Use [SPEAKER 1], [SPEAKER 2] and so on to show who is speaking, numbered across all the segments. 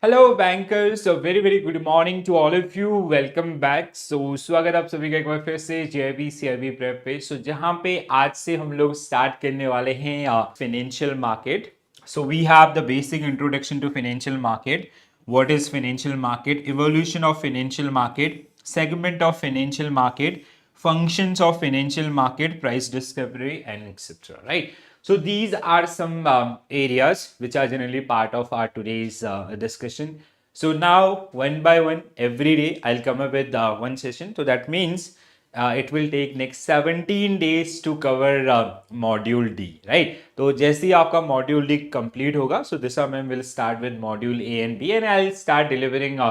[SPEAKER 1] Hello bankers, very very good morning to all of you. Welcome back. स्वागत आप सभी का एक बार फिर से जेबी सीआरबी प्रेप पे। जहाँ पे आज से हम लोग स्टार्ट करने वाले हैं financial market. We have the basic introduction to financial market, what is financial market, evolution of financial market, segment of financial market, functions of financial market, price discovery, and etc. Right. So these are some areas which are generally part of our today's discussion. So now, one by one, every day I'll come up with one session. So that means it will take next 17 days to cover module D, right? तो जैसे ही आपका module D complete होगा, so this time we'll start with module A and B, and I'll start delivering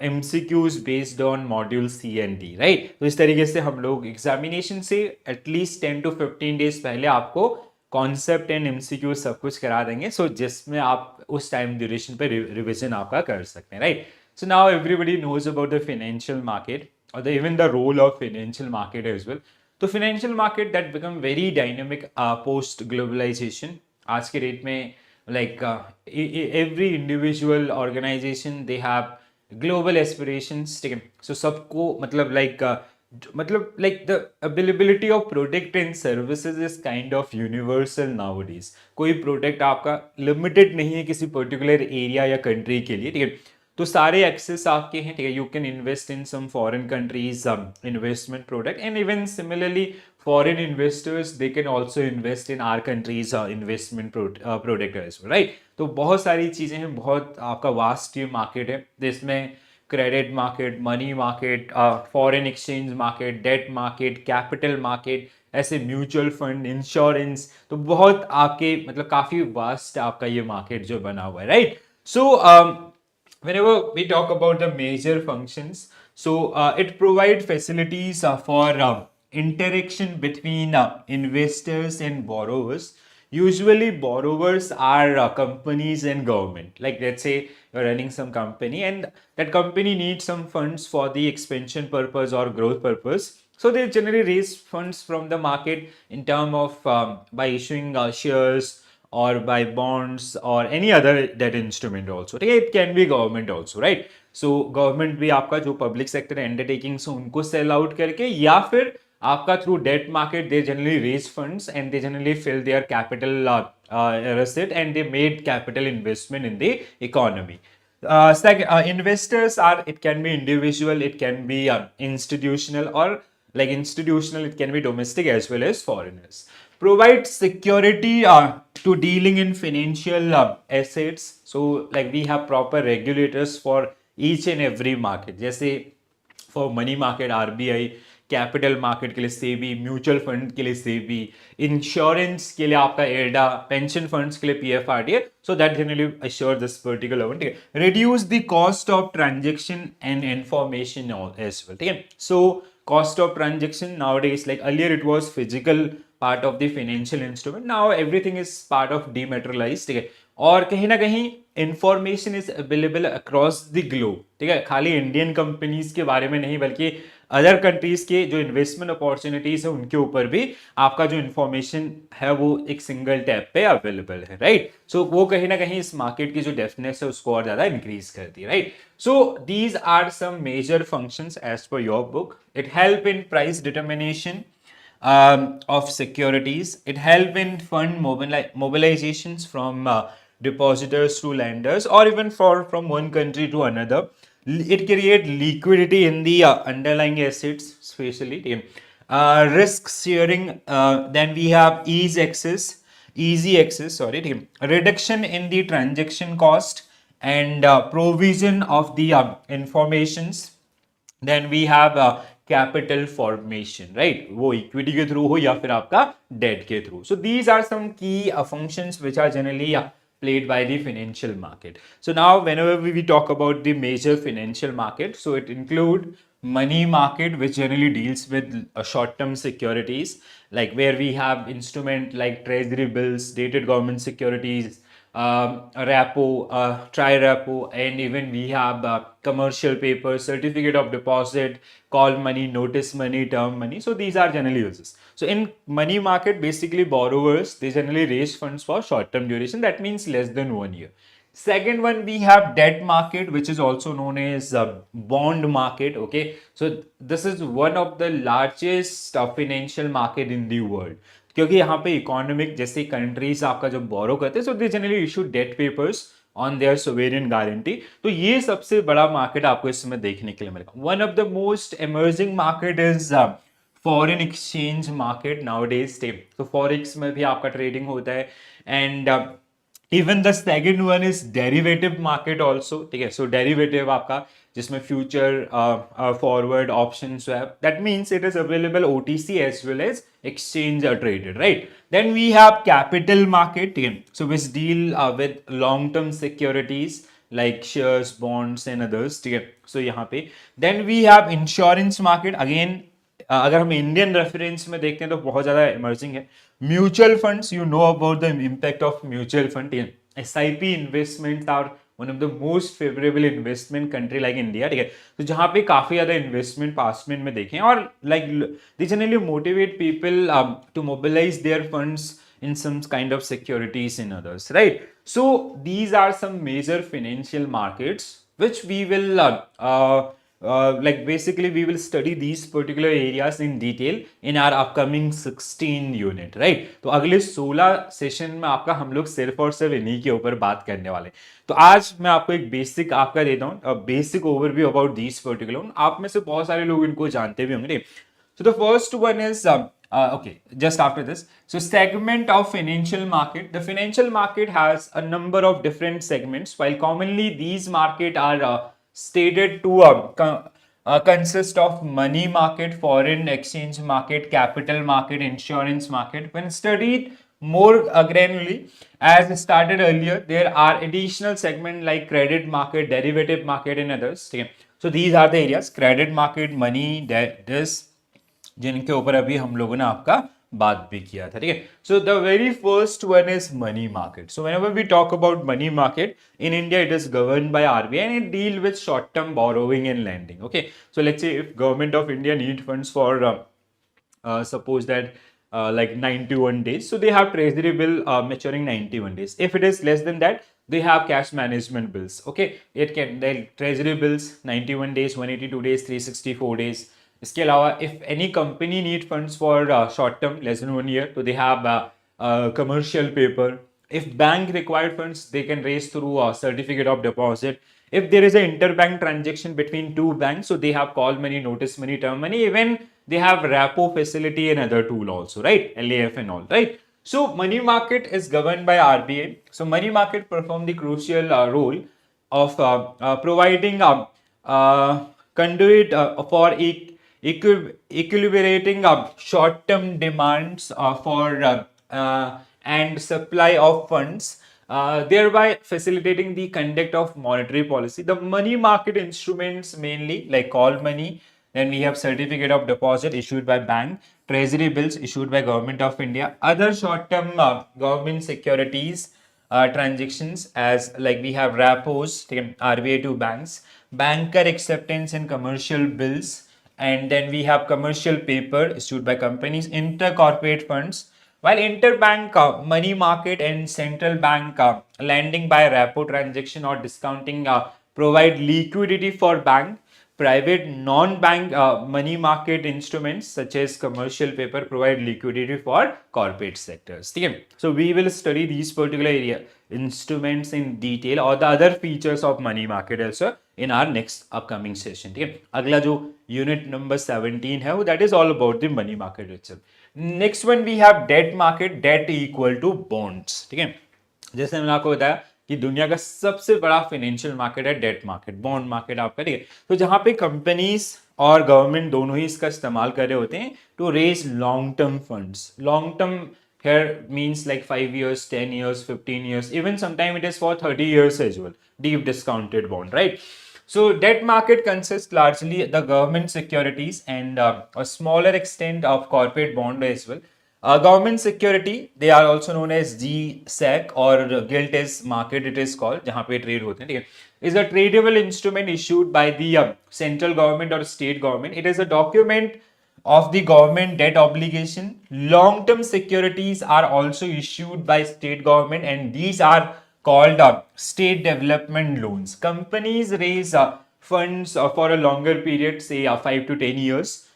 [SPEAKER 1] MCQs based on module C and D, right? तो इस तरीके से हम लोग एग्जामिनेशन से एटलीस्ट 10 to 15 days पहले आपको कॉन्सेप्ट एंड एमसीक्यू सब कुछ करा देंगे, जिसमें आप उस टाइम ड्यूरेशन पे रिविजन आपका कर सकते हैं, right? So now everybody knows about the financial market or even the role of financial market as well. तो financial market that become very dynamic post globalization. आज के डेट में like every individual organization they have global aspirations, ठीक है? So सबको मतलब like the availability of product and services is kind of universal nowadays. कोई product आपका limited नहीं है किसी पर्टिकुलर एरिया या कंट्री के लिए, ठीक है? तो सारे एक्सेस आपके हैं, ठीक है? You can invest in some foreign countries investment product, and even similarly foreign investors they can also invest in our countries investment product as well, right? तो बहुत सारी चीज़ें हैं, बहुत आपका वास्ट ये मार्केट है जिसमें credit market, money market, foreign exchange market, debt market, capital market, ऐसे म्यूचुअल फंड, इंश्योरेंस, तो बहुत आपके मतलब काफ़ी वास्ट आपका ये मार्केट जो बना हुआ है, right? Whenever we talk about the major functions, it provide facilities for interaction between investors and borrowers. Usually borrowers are companies and government. Like let's say you're running some company and that company needs some funds for the expansion purpose or growth purpose, so they generally raise funds from the market in term of by issuing shares or by bonds or any other debt instrument also. ठीक है? It can be government also, right? So government भी आपका जो public sector undertakings हैं उनको sell out करके, या फिर आपका through debt market they generally raise funds and they generally fill their capital receipt and they made capital investment in the economy. Investors are, it can be individual, it can be institutional, or like institutional it can be domestic as well as foreigners. Provide security to dealing in financial assets. So like we have proper regulators for each and every market. जैसे for money market RBI, capital market के लिए SEBI, mutual fund के लिए SEBI, insurance के लिए आपका एडा, pension funds के लिए PFRDA, so that generally assure this particular one, ठीक है? Reduce the cost of transaction and information as well, ठीक है? सो cost of transaction nowadays, like earlier it was physical part of the financial instrument, now everything is part of dematerialized, ठीक है? और कहीं ना कहीं information is available across the globe, ठीक है? खाली इंडियन कंपनीज के बारे में नहीं बल्कि अदर कंट्रीज के जो इन्वेस्टमेंट अपॉर्चुनिटीज है उनके ऊपर भी आपका जो इन्फॉर्मेशन है वो एक सिंगल टैप पे अवेलेबल है, राइट? सो वो कहीं ना कहीं इस मार्केट की जो डेफिनेस है उसको और ज्यादा इंक्रीज करती है, right? So these are some major functions as per your book. It help in price determination of securities. It help in fund mobilizations from depositors to lenders, or even from one country to another. It create liquidity in the underlying assets, especially risk sharing. Then we have easy access, sorry, reduction in the transaction cost, and provision of the informations. Then we have capital formation, right? वो equity के through हो या फिर आपका debt के through. So these are some key functions which are generally played by the financial market. So now whenever we talk about the major financial market, so it include money market, which generally deals with short term securities, like where we have instrument like treasury bills, dated government securities, repo, tri-repo, and even we have commercial paper, certificate of deposit, call money, notice money, term money. So these are generally uses. So in money market, basically borrowers, they generally raise funds for short-term duration. That means less than 1 year. Second one, we have debt market, which is also known as bond market. Okay, so this is one of the largest financial market in the world. क्योंकि यहाँ पे economic जैसे countries आपका जब borrow करते हैं, so they generally issue debt papers on their sovereign guarantee. तो ये सबसे बड़ा मार्केट आपको इसमें देखने के लिए मिलेगा. One of the most emerging market is foreign exchange market nowadays. तो फॉरेक्स में भी आपका ट्रेडिंग होता है. And even the second one is derivative market also. ठीक है, सो डेरिवेटिव आपका जिसमें future forward option swap, that means it is available OTC as well as exchange are traded, right? Then we have capital market, so which deal with long term securities like shares, bonds and others. So यहाँ पे then we have insurance market. Again, अगर हम Indian reference में देखते हैं तो बहुत ज्यादा इमर्जिंग है. Mutual funds, you know about the impact of mutual fund. SIP investment are one of the most favourable investment country like India. ठीक है, तो जहां पे काफी ज्यादा इन्वेस्टमेंट पासमेंट में देखें, और like they generally motivate people to mobilise their funds in some kind of securities in others, right? So these are some major financial markets which we will like basically we will study these particular areas in detail in our upcoming 16 unit, right? तो अगले 16 session में आपका हम लोग सिर्फ और सिर्फ इन्हीं के ऊपर बात करने वाले. तो आज मैं आपको एक बेसिक आपका देता हूँ, basic overview about these particular. आप में से बहुत सारे लोग इनको जानते भी होंगे. So the first one is okay, just after this. So segment of financial market. The financial market has a number of different segments. While commonly these market are stated to consist of money market, foreign exchange market, capital market, insurance market. When studied more granularly, as started earlier, there are additional segments like credit market, derivative market, and others. Okay. So these are the areas: credit market, money, this, जिनके ऊपर अभी हम लोगों ने आपका बात भी किया था. ठीक है, so the very first one is money market. So whenever we talk about money market in India, it is governed by RBI and it deal with short term borrowing and landing. Okay, so let's say if government of India need funds for suppose that like 91 days, so they have treasury bill maturing 91 days. If it is less than that, they have cash management bills. Okay, it can, the treasury bills 91 days, 182 days, 364 days. इसके अलावा if any company need funds for short term less than 1 year, तो they have commercial paper. If bank required funds, they can raise through certificate of deposit. If there is an interbank transaction between two banks, so they have call money, notice money, term money, even they have repo facility and other tool also, right? LAF and all, right? So money market is governed by RBI. So money market perform the crucial role of providing conduit for equilibrating short-term demands for and supply of funds, thereby facilitating the conduct of monetary policy. The money market instruments mainly like call money, then we have certificate of deposit issued by bank, treasury bills issued by government of India, other short-term government securities transactions as like we have repos, RBI to banks, banker acceptance and commercial bills, and then we have commercial paper issued by companies, intercorporate funds. While interbank money market and central bank lending by repo transaction or discounting provide liquidity for bank, private non-bank money market instruments such as commercial paper provide liquidity for corporate sectors. Okay? So we will study these particular area instruments in detail or the other features of money market also in our next upcoming session. ठीक है, अगला जो unit number 17 है वो that is all about the money market itself. Next one we have debt market. Debt equal to bonds. ठीक है, जैसे मैंने आपको बताया कि दुनिया का सबसे बड़ा फाइनेंशियल मार्केट है डेट मार्केट, बॉन्ड मार्केट आपका. ठीक है, तो जहां पे कंपनीज और गवर्नमेंट दोनों ही इसका इस्तेमाल कर रहे होते हैं to raise long term funds. Long term here means like 5 years, 10 years, 15 years, even sometime it is for 30 years as well, deep discounted bond, right? So debt market consists largely the government securities and a smaller extent of corporate bond as well. Government security, they are also known as GSEC or gilt as market it is called, जहाँ पे trade होते हैं. ठीक है, is a tradable instrument issued by the central government or state government. It is a document of the government debt obligation. Long term securities are also issued by state government and these are called state development loans. Companies raise funds for a longer period, say 5 to 10 years,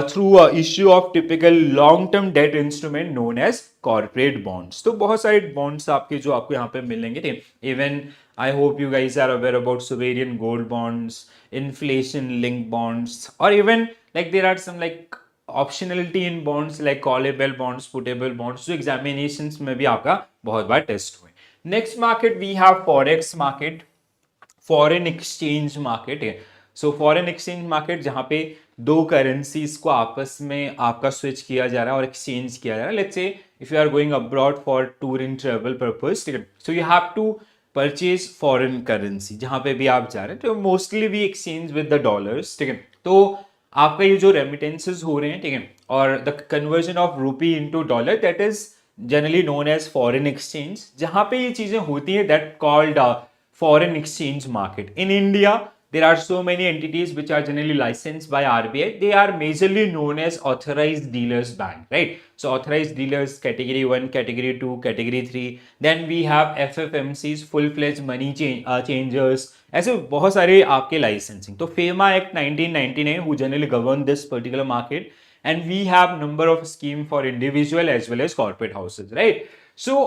[SPEAKER 1] through issue of typical long-term debt instrument known as corporate bonds. तो बहुत सारे bonds आपके जो आपको यहाँ पे मिलेंगे. Even I hope you guys are aware about sovereign gold bonds, inflation-linked bonds, or even like there are some like optionality in bonds like callable bonds, putable bonds, जो examinations में भी आपका बहुत बार टेस्ट हुए. Next market we have forex market, foreign exchange market है. So foreign exchange market जहां पे दो करेंसीज को आपस में आपका स्विच किया जा रहा है और एक्सचेंज किया जा रहा है. Let's say if you are going abroad for tour and travel purpose, ठीक है, so you have to purchase foreign currency जहां पे भी आप जा रहे हैं. तो mostly we exchange with the dollars, ठीक है. तो आपका ये जो रेमिटेंसेज हो रहे हैं, ठीक है, और the conversion of rupee into dollar, that is generally known as foreign exchange. जहां पे ये चीजें होती हैं that called foreign exchange market. In India, there are so many entities which are generally licensed by RBI. They are majorly known as authorized dealers bank, right? So authorized dealers, category 1, category 2, category 3. Then we have FFMCs, full-fledged money changers. ऐसे बहुत सारे आपके licensing. तो FEMA Act 1999 who generally govern this particular market, and we have number of scheme for individual as well as corporate houses, right? So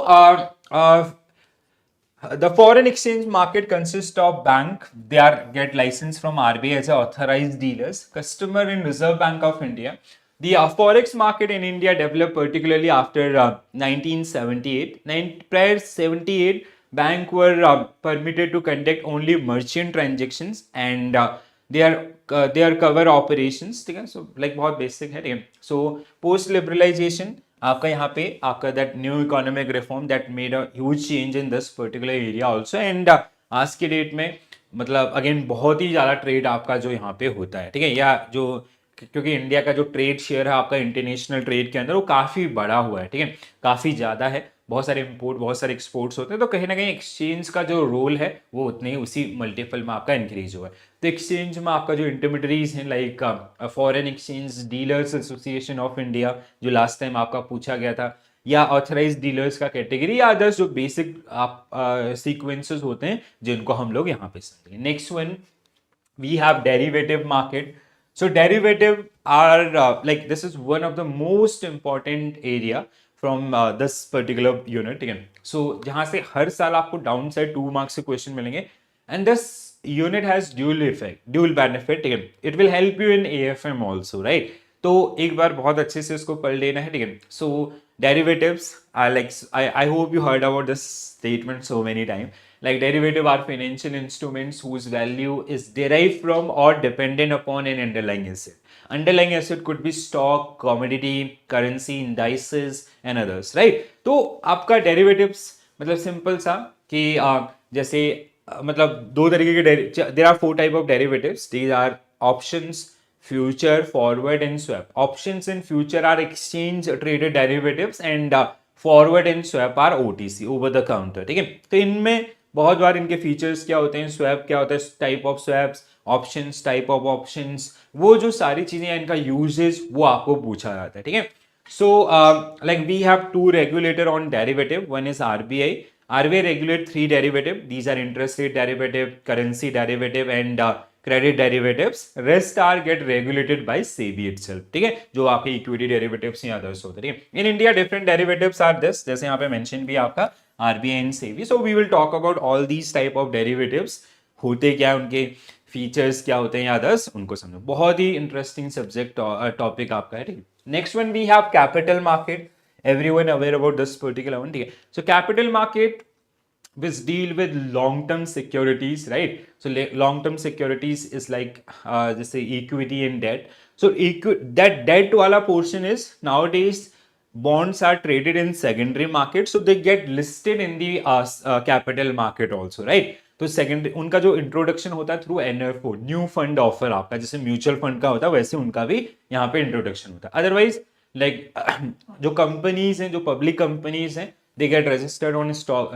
[SPEAKER 1] the foreign exchange market consists of bank. They are get license from RBI as authorized dealers, customer in Reserve Bank of India. The forex market in India developed particularly after 1978. Prior 78, bank were permitted to conduct only merchant transactions and they are cover operations. ठीक है, so like बहुत basic है, ठीक है. So post liberalization आपका यहाँ पे आपका that new economic reform that made a huge change in this particular area also. And आज के डेट में मतलब अगेन बहुत ही ज़्यादा ट्रेड आपका जो यहाँ पे होता है, ठीक है, या जो क्योंकि इंडिया का जो ट्रेड शेयर है आपका इंटरनेशनल ट्रेड के अंदर वो काफ़ी बड़ा हुआ है, ठीक है, काफ़ी ज़्यादा है. बहुत सारे इंपोर्ट बहुत सारे एक्सपोर्ट्स होते हैं. तो कहीं ना कहीं एक्सचेंज का जो रोल है वो उतने ही उसी मल्टीपल में आपका इंक्रीज हुआ है. तो एक्सचेंज में आपका जो इंटरमीडियरीज हैं like foreign exchange dealers association of India जो लास्ट टाइम आपका पूछा गया था, या ऑथराइज डीलर्स का कैटेगरी, या अदर्स जो बेसिक आप सीक्वेंसेस होते हैं जिनको हम लोग यहाँ पे समझेंगे. Next one we have derivative market. So derivative are like this is one of the most important area from this particular unit. ठीक है, so जहाँ से हर साल आपको डाउन साइड 2 मार्क्स से क्वेश्चन मिलेंगे. And this unit has dual effect, dual benefit. ठीक है, it will help you in AFM also, right. तो एक बार बहुत अच्छे से इसको पढ़ लेना है, ठीक है. सो derivatives are like I hope you heard about this statement so many times. Like derivative are financial instruments whose value is derived from or dependent upon an underlying asset. Underlying asset could be stock, commodity, currency, indices and others, right? तो आपका derivatives मतलब simple सा कि जैसे मतलब दो तरीके के there are 4 type of derivatives. These are options, future, forward and swap. Options and future are exchange traded derivatives and forward and swap are OTC, over the counter. ठीक है, तो इनमें बहुत बार इनके फीचर्स क्या होते हैं, स्वैप क्या होता है, type of swaps, options, type of options, वो जो सारी चीजें हैं इनका यूजेस वो आपको पूछा जाता है. ठीक है, so like we have 2 regulator on derivative. One is RBI. RBI regulate 3 derivative. These are interest rate derivative, currency derivative and credit derivatives. Rest are get regulated by SEBI itself. ठीक है, जो आपके equity derivatives या others होते हैं. In India different derivatives are this. जैसे यहाँ पे mention भी आपका RBI and SEBI. So we will talk about all these type of derivatives. होते क्या है, उनके फीचर्स क्या होते हैं या अदर्स, उनको समझो. बहुत ही इंटरेस्टिंग सब्जेक्ट टॉपिक आपका है. ठीक है, next one we have capital market. Everyone aware about this particular one. ठीक है, so capital market which deal with long term securities, right? So long term securities is like जैसे equity and debt. So that debt वाला portion is nowadays bonds are traded in secondary market, so they get listed in the capital market also, right? तो secondary उनका जो introduction होता है through NFO, new fund offer आपका, जैसे mutual fund का होता है वैसे उनका भी यहाँ पे इंट्रोडक्शन होता है. अदरवाइज लाइक जो कंपनीज हैं, जो पब्लिक कंपनीज हैं, they get registered on stock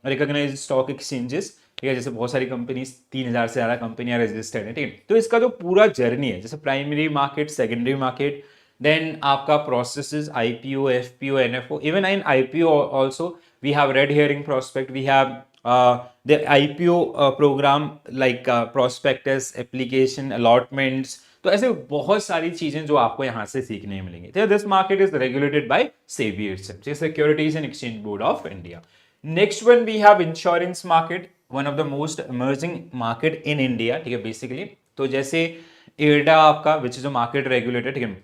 [SPEAKER 1] recognised stock exchanges. ठीक है, जैसे बहुत सारी कंपनीज 3000 से ज़्यादा कंपनियां रजिस्टर्ड है. ठीक है, तो इसका जो पूरा जर्नी है, जैसे primary market, secondary market, then आपका processes IPO, FPO, NFO. Even in IPO also we have red herring prospect, we have the IPO program like prospectus application allotments, तो ऐसे बहुत सारी चीजें जो आपको यहाँ से सीखने मिलेंगी. तो this market is regulated by SEBI itself, securities and exchange board of India. Next one we have insurance market, one of the most emerging market in India. ठीक है, बेसिकली तो जैसे एडा आपका which is a market regulated, ठीक है,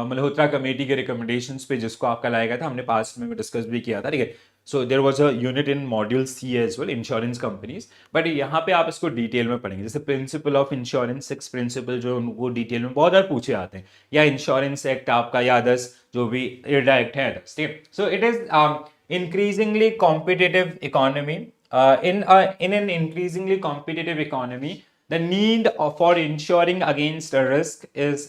[SPEAKER 1] Malhotra committee के recommendations पे जिसको आपका लाया गया था, हमने पास्ट में डिस्कस भी किया था. ठीक है, so there was a unit in module C as well, insurance companies. But यहाँ पे आप इसको डिटेल में पढ़ेंगे, जैसे प्रिंसिपल ऑफ इंश्योरेंस, 6 प्रिंसिपल जो उनको डिटेल में बहुत बार पूछे आते हैं, या इंश्योरेंस एक्ट आपका, या अदर्स जो भी इर्डा एक्ट है अदर्स. ठीक है, सो it is increasingly competitive economy. In an increasingly competitive economy, the need for insuring against a risk is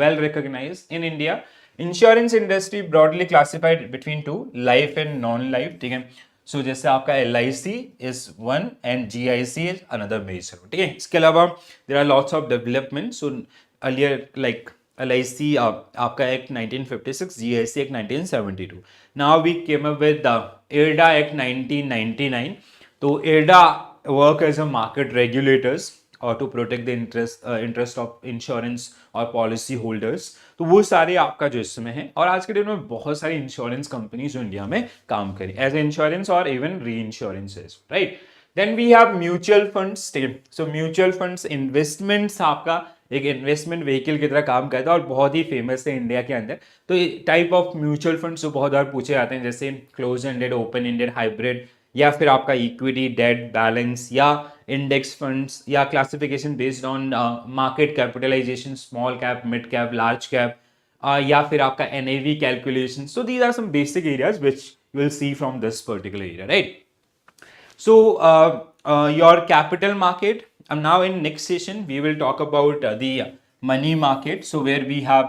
[SPEAKER 1] well recognized in India. Insurance industry broadly classified between two, life and non-life. ठीक है, सो जैसे आपका LIC is one and GIC is another major. ठीक है, इसके अलावा there are lots of development. So earlier like LIC आपका act 1956, GIC act 1972. Now we came up with IRDA act 1999. तो IRDA work as a market regulators और to protect the interest of insurance और policy holders. तो वो सारे आपका जो इसमें है, और आज के डेट में बहुत सारी इंश्योरेंस कंपनीज जो इंडिया में काम करें एज ए इंश्योरेंस और even reinsurances, right. Then we have mutual funds. So mutual funds investments आपका एक इन्वेस्टमेंट व्हीकल की तरह काम करता है और बहुत ही फेमस है इंडिया के अंदर. तो टाइप ऑफ म्यूचुअल फंड्स जो बहुत बार पूछे जाते हैं, जैसे close ended, open ended, hybrid, या फिर आपका इक्विटी, डेट, बैलेंस, या इंडेक्स फंड्स, या classification based on market capitalisation, small cap, mid cap, large cap, या फिर आपका NAV calculation. So these are some basic areas which you will see from this particular area, right. So your capital market. Now in next session we will talk about the money market. So where we have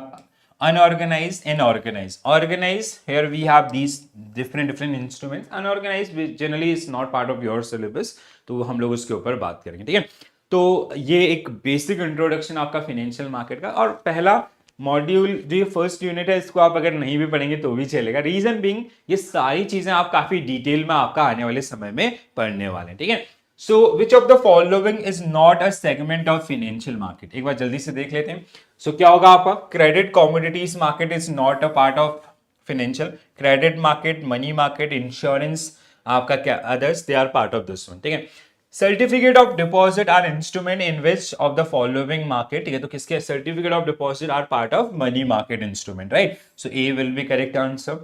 [SPEAKER 1] unorganized and organized. Organized, here we have these different instruments. Unorganized which generally is not part of your syllabus. तो हम लोग उसके ऊपर बात करेंगे, ठीक है. तो ये एक बेसिक इंट्रोडक्शन आपका फाइनेंशियल मार्केट का, और पहला मॉड्यूल जो ये फर्स्ट यूनिट है, इसको आप अगर नहीं भी पढ़ेंगे तो भी चलेगा. रीजन बीइंग ये सारी चीजें आप काफी डिटेल में आपका आने वाले समय में पढ़ने वाले हैं, ठीक है. So which of the following is not a segment of financial market, एक बार जल्दी से देख लेते हैं. सो क्या होगा आपका, credit commodities market is not a part of financial. Credit market, money market, insurance आपका क्या, others they are part of this one, ठीक है. Certificate of deposit are instrument in which of the following market, ठीक है. तो किसके certificate of deposit are part of money market instrument, right. So A will be correct answer.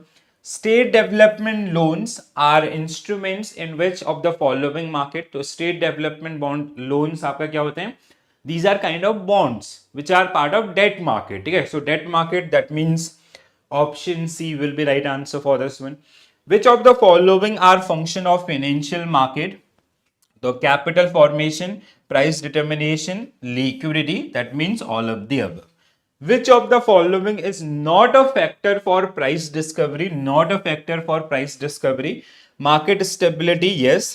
[SPEAKER 1] State development loans are instruments in which of the following market. तो state development bond loans आपका क्या होते हैं, these are kind of bonds which are part of debt market, ठीक है. So debt market, that means option C will be right answer for this one. Which of the following are function of financial market? The capital formation, price determination, liquidity, that means all of the above. Which of the following is not a factor for price discovery? Not a factor for price discovery. Market stability, yes.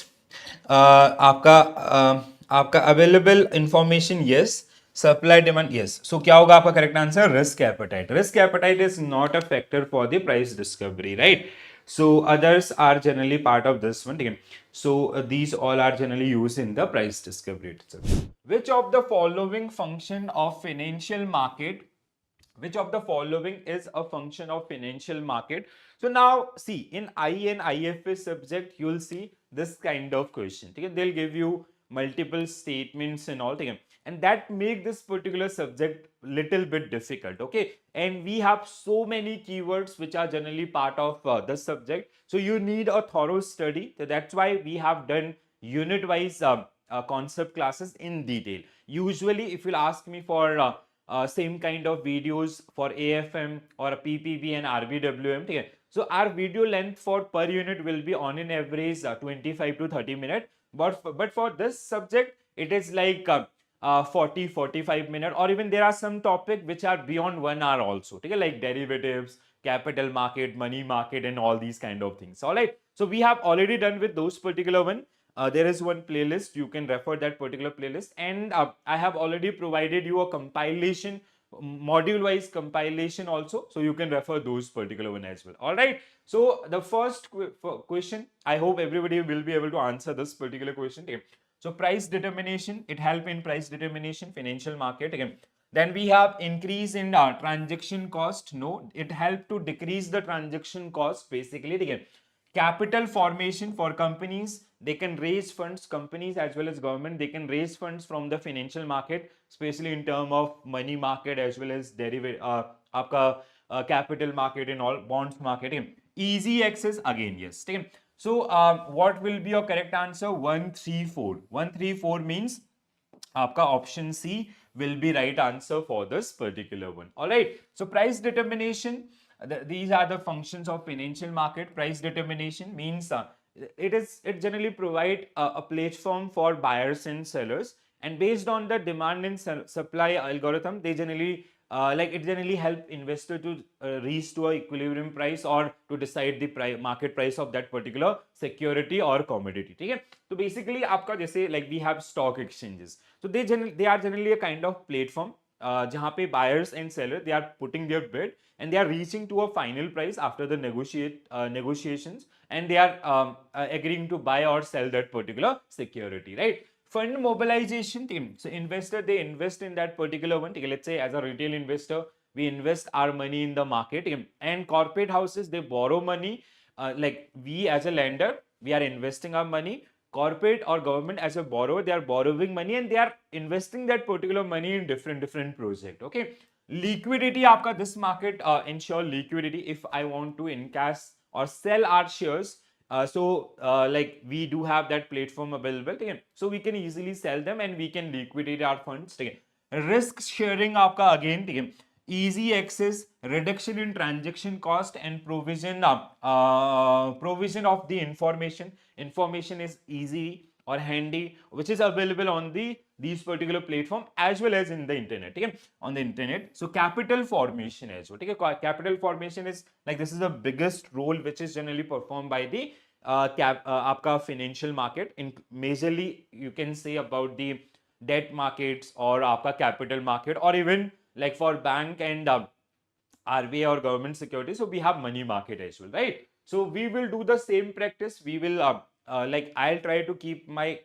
[SPEAKER 1] आपका available information, yes. Supply demand, yes. So क्या होगा आपका correct answer, risk appetite. Risk appetite is not a factor for the price discovery, right. So others are generally part of this one, again. So these all are generally used in the price discovery itself. Which of the following function of financial market, which of the following is a function of financial market? So now see, in I and IFA subject you will see this kind of question, okay? They'll give you multiple statements and all, okay? And that make this particular subject little bit difficult, okay. And we have so many keywords which are generally part of the subject, so you need a thorough study. So that's why we have done unit wise concept classes in detail. Usually if you'll ask me for same kind of videos for AFM or a PPB and RBWM, okay? So our video length for per unit will be on an average 25 to 30 minutes, but for this subject it is like 40-45 minutes, or even there are some topic which are beyond 1 hour also, okay? Like derivatives, capital market, money market, and all these kind of things. All right, so we have already done with those particular one. There is one playlist, you can refer that particular playlist, and I have already provided you a compilation module wise compilation also, so you can refer those particular one as well. All right, so the first question, I hope everybody will be able to answer this particular question. Okay. So price determination, it help in price determination, financial market. Again, then we have increase in transaction cost. No, it help to decrease the transaction cost basically. Again, capital formation for companies, they can raise funds, companies as well as government, they can raise funds from the financial market, especially in term of money market as well as derivative, आपका capital market and all, bonds market. Easy access, again yes. So what will be your correct answer? 134. 134 means आपका option C will be right answer for this particular one. All right, so price determination, these are the functions of financial market. Price determination means it generally provide a platform for buyers and sellers, and based on the demand and supply algorithm, they generally like it generally help investor to reach to a equilibrium price or to decide the market price of that particular security or commodity. ठीक है, तो basically आपका जैसे like we have stock exchanges, so they are generally a kind of platform जहाँ पे buyers and sellers, they are putting their bid and they are reaching to a final price after the negotiations, and they are agreeing to buy or sell that particular security, right? Fund mobilization team, so investor, they invest in that particular one. Let's say as a retail investor, we invest our money in the market, and corporate houses, they borrow money, like we as a lender, we are investing our money. Corporate or government as a borrower, they are borrowing money and they are investing that particular money in different project. Okay, liquidity आपका, this market ensure liquidity. If I want to encash or sell our shares, like we do have that platform available, okay? So we can easily sell them and we can liquidate our funds. Okay? Risk sharing आपका again, okay? Easy access, reduction in transaction cost, and provision provision of the information. Information is easy or handy, which is available on these particular platform as well as in the internet. Okay? On the internet. So capital formation as well. Okay? Capital formation is like, this is the biggest role which is generally performed by the आपका financial market. In majorly you can say about the debt markets or आपका capital market, or even like for bank and RBI or government securities. So we have money market as well, right? So we will do the same practice. We will like I'll try to keep my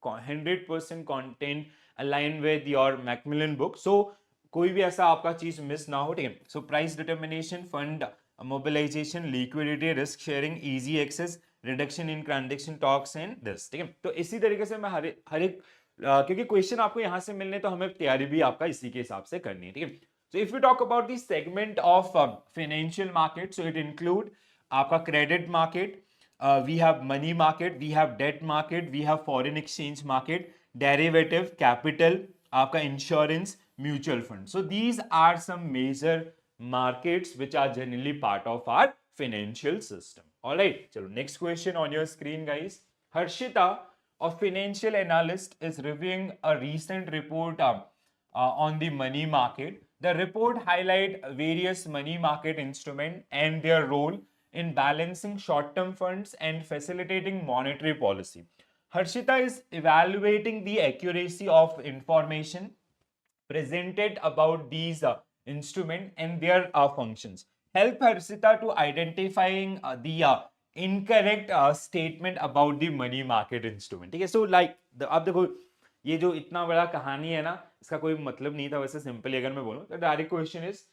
[SPEAKER 1] 100% content aligned with your Macmillan book. So कोई भी ऐसा आपका चीज miss ना हो. ठीक है, so price determination, fund mobilization, liquidity, risk sharing, easy access, reduction in transaction टॉक्स एंड दिस. ठीक है, तो इसी तरीके से मैं हर एक क्योंकि क्वेश्चन आपको यहां से मिलने, तो हमें तैयारी भी आपका इसी के हिसाब से करनी है. ठीक है, so if we talk about the segment of financial market, so it include आपका credit market, we have money market, we have debt market, we have foreign exchange market, derivative, capital, आपका insurance, mutual fund. So these are some major markets which are generally part of our financial system. All right, chalo, next question on your screen, guys. Harshita, a financial analyst, is reviewing a recent report on the money market. The report highlight various money market instruments and their role in balancing short-term funds and facilitating monetary policy. Harshita is evaluating the accuracy of information presented about these instruments and their functions. Help Harshita to identifying the incorrect statement about the money market instrument. ठीक है, so like अब देखो, ये जो इतना बड़ा कहानी है ना, इसका कोई मतलब नहीं था वैसे. सिंपली अगर मैं बोलूं तो direct question is,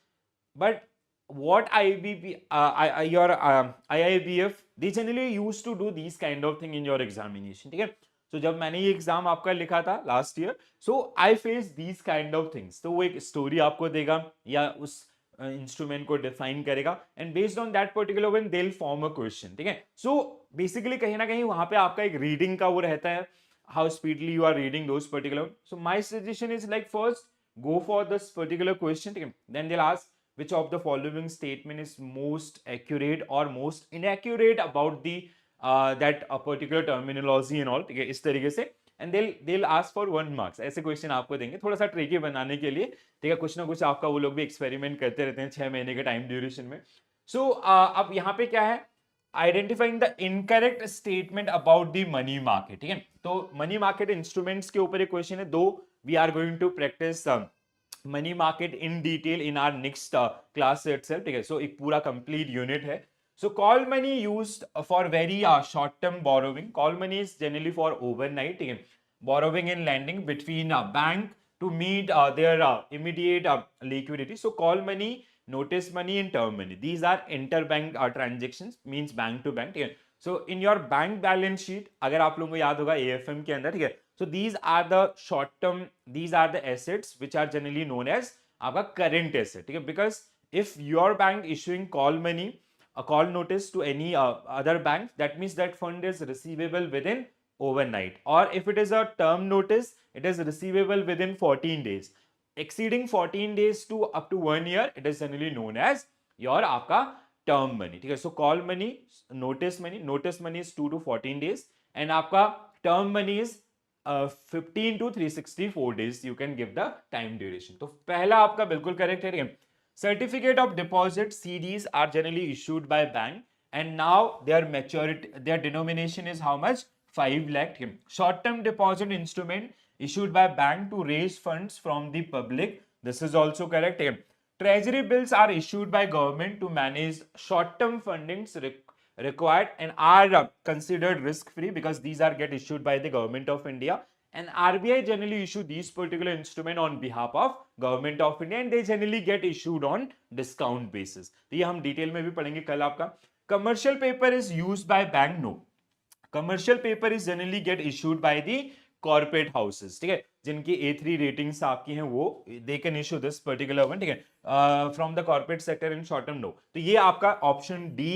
[SPEAKER 1] but what your IIBF, they generally used to do these kind of thing in your examination. ठीक है, so जब मैंने ये एग्जाम आपका लिखा था last year, so I face these kind of things. तो वो एक स्टोरी आपको देगा या उस इंस्ट्रूमेंट को डिफाइन करेगा, and based on that particular one they will form a question. ठीक है, सो बेसिकली कहीं ना कहीं वहां पे आपका एक रीडिंग का वो रहता है, how speedily you are reading those particular. So my suggestion is like, first go for this particular question, then they'll ask which of the following statement is most accurate or most inaccurate about the that particular terminology and all. ठीक है, इस तरीके से, and they'll ask for 1 marks. ऐसे question आपको देंगे थोड़ा सा ट्रिकी बनाने के लिए. ठीक है, कुछ ना कुछ आपका वो लोग भी एक्सपेरिमेंट करते रहते हैं 6 महीने के टाइम ड्यूरेशन में. सो अब यहाँ पे क्या है, identifying the incorrect statement about the money market. ठीक है, तो मनी मार्केट इंस्ट्रूमेंट्स के ऊपर एक क्वेश्चन है. Do we are going to practice money market in detail in our next class itself, ठीक है। सो एक पूरा कंप्लीट यूनिट है। So call money used for very short term borrowing. Call money is generally for overnight, ठीक है, borrowing and lending between a bank to meet their immediate liquidity. So call money, notice money and term money, these are interbank transactions, means bank to bank, ठीक है। So in your bank balance sheet, अगर आप लोगों को याद होगा AFM के अंदर, ठीक है, so these are the short term, these are the assets which are generally known as आपका current asset, ठीक है। Because if your bank issuing call money, a call notice to any other bank, that means that fund is receivable within overnight, or if it is a term notice, it is receivable within 14 days. Exceeding 14 days to up to 1 year, it is generally known as your आपका term money, ठीक है। So call money, notice money is 2 to 14 days, and आपका term money is 15 to 364 days, you can give the time duration. तो पहला आपका बिल्कुल correct है, ठीक है। Certificate of deposit CDs are generally issued by bank, and now their maturity, their denomination is how much? 5 lakh. Short term deposit instrument issued by bank to raise funds from the public. This is also correct. Treasury bills are issued by government to manage short term fundings required and are considered risk free because these are get issued by the government of India. And RBI generally issue these particular instrument on behalf of government of India, and they generally get issued on discount basis. तो ये हम detail में भी पढ़ेंगे कल आपका। Commercial paper is used by bank? No. Commercial paper is generally get issued by the corporate houses, ठीक है, जिनकी A3 रेटिंग्स आपकी हैं वो they can issue this particular one, ठीक है, from the corporate sector in short term. No. तो ये आपका option D,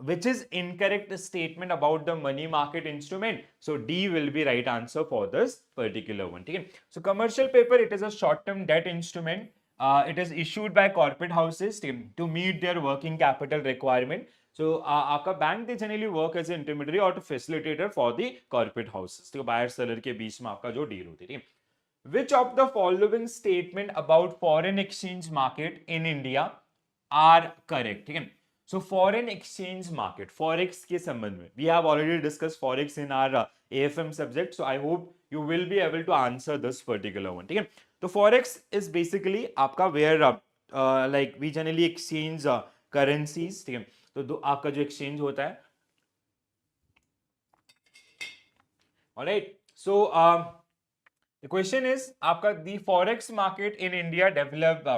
[SPEAKER 1] which is incorrect statement about the money market instrument. So D will be right answer for this particular one. Okay? So commercial paper, it is a short-term debt instrument. It is issued by corporate houses to meet their working capital requirement. So आपका bank they generally work as an intermediary or facilitator for the corporate houses. तो buyer seller के बीच में आपका जो deal होती है. Which of the following statement about foreign exchange market in India are correct? ठीक है. So foreign exchange market, forex के संबंध में we have already discussed forex in our AFM subject, so I hope you will be able to answer this particular one, ठीक है। तो forex is basically आपका where like we generally exchange currencies, ठीक है। तो आपका जो exchange होता है, alright, so the question is आपका the forex market in India developed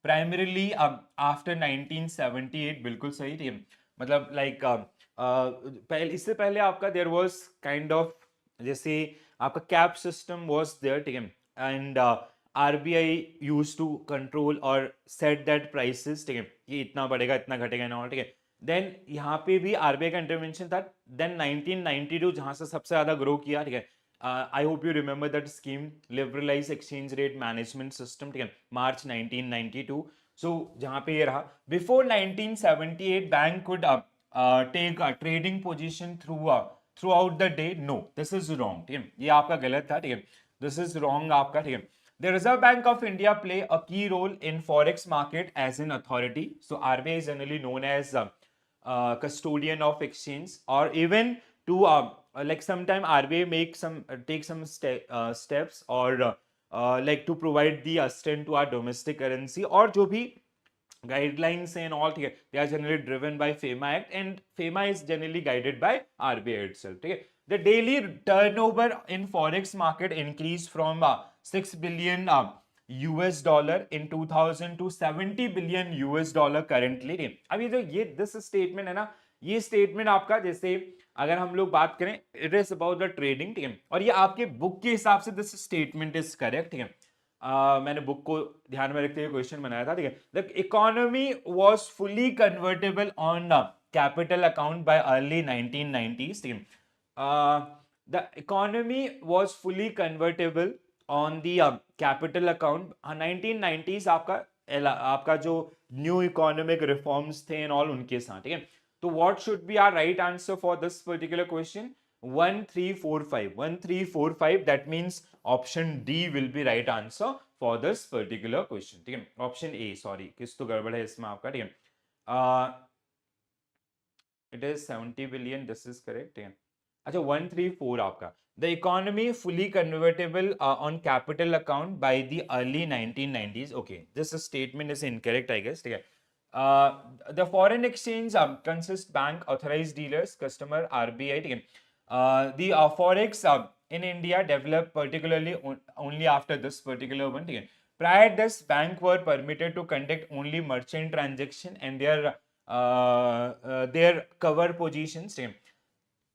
[SPEAKER 1] primarily after 1978, बिल्कुल सही, ठीक है। मतलब लाइक पहले, इससे पहले आपका देयर वाज काइंड ऑफ, जैसे आपका कैप सिस्टम वाज देयर, ठीक है, and RBI used to control और सेट दैट प्राइसेस, ठीक है, ये इतना बढ़ेगा इतना घटेगा ना, ठीक है। देन यहाँ पे भी आरबीआई का इंटरवेंशन था। देन 1992 जहां से सबसे ज्यादा ग्रो किया, ठीक है, I hope you remember that scheme, liberalize exchange rate management system, ठीक है, मार्च 1992। सो जहां पे ये रहा, before 1978 bank could take trading position throughout the day. No, this is wrong, ठीक है, ये आपका गलत था, ठीक है, दिस इज रॉन्ग आपका, ठीक है। The Reserve Bank of India play a key role in forex market as an authority. So RBI is generally known as custodian of exchange, or even to like sometime RBI make some take some steps or like to provide the assistance to our domestic currency, और जो भी guidelines and all, ठीक है, they are generally driven by FEMA Act, and FEMA is generally guided by RBI itself, ठीक है। The daily turnover in forex market increased from 6 billion US dollar in 2000 to 70 billion US dollar currently। अभी तो ये this statement है ना, ये statement आपका, जैसे अगर हम लोग बात करें, it is about the trading, ठीक है, और ये आपके बुक के हिसाब से दिस स्टेटमेंट इज करेक्ट, ठीक है। मैंने बुक को ध्यान में रखते हुए क्वेश्चन बनाया था, ठीक है। The economy was fully convertible on capital account by early 1990s, ठीक है। The economy was fully convertible on the capital account 1990s, आपका जो न्यू इकोनॉमिक रिफॉर्म्स थे एंड ऑल उनके साथ, ठीक है। तो what should be our right answer for this particular question? 1345, that means option D will be right answer for this particular question, ठीक है। ऑप्शन ए, सॉरी किस तो गड़बड़ है इसमें आपका, ठीक है, it is 70 billion, this is correct, ठीक है। अच्छा 134 आपका, The economy fully convertible on capital account by the early 1990s. Okay, this statement is incorrect, I guess. Okay. The foreign exchange consists bank, authorized dealers, customer, RBI. Okay. The forex in India developed particularly only after this particular one. Okay. Prior this, bank were permitted to conduct only merchant transaction and their cover positions. Okay.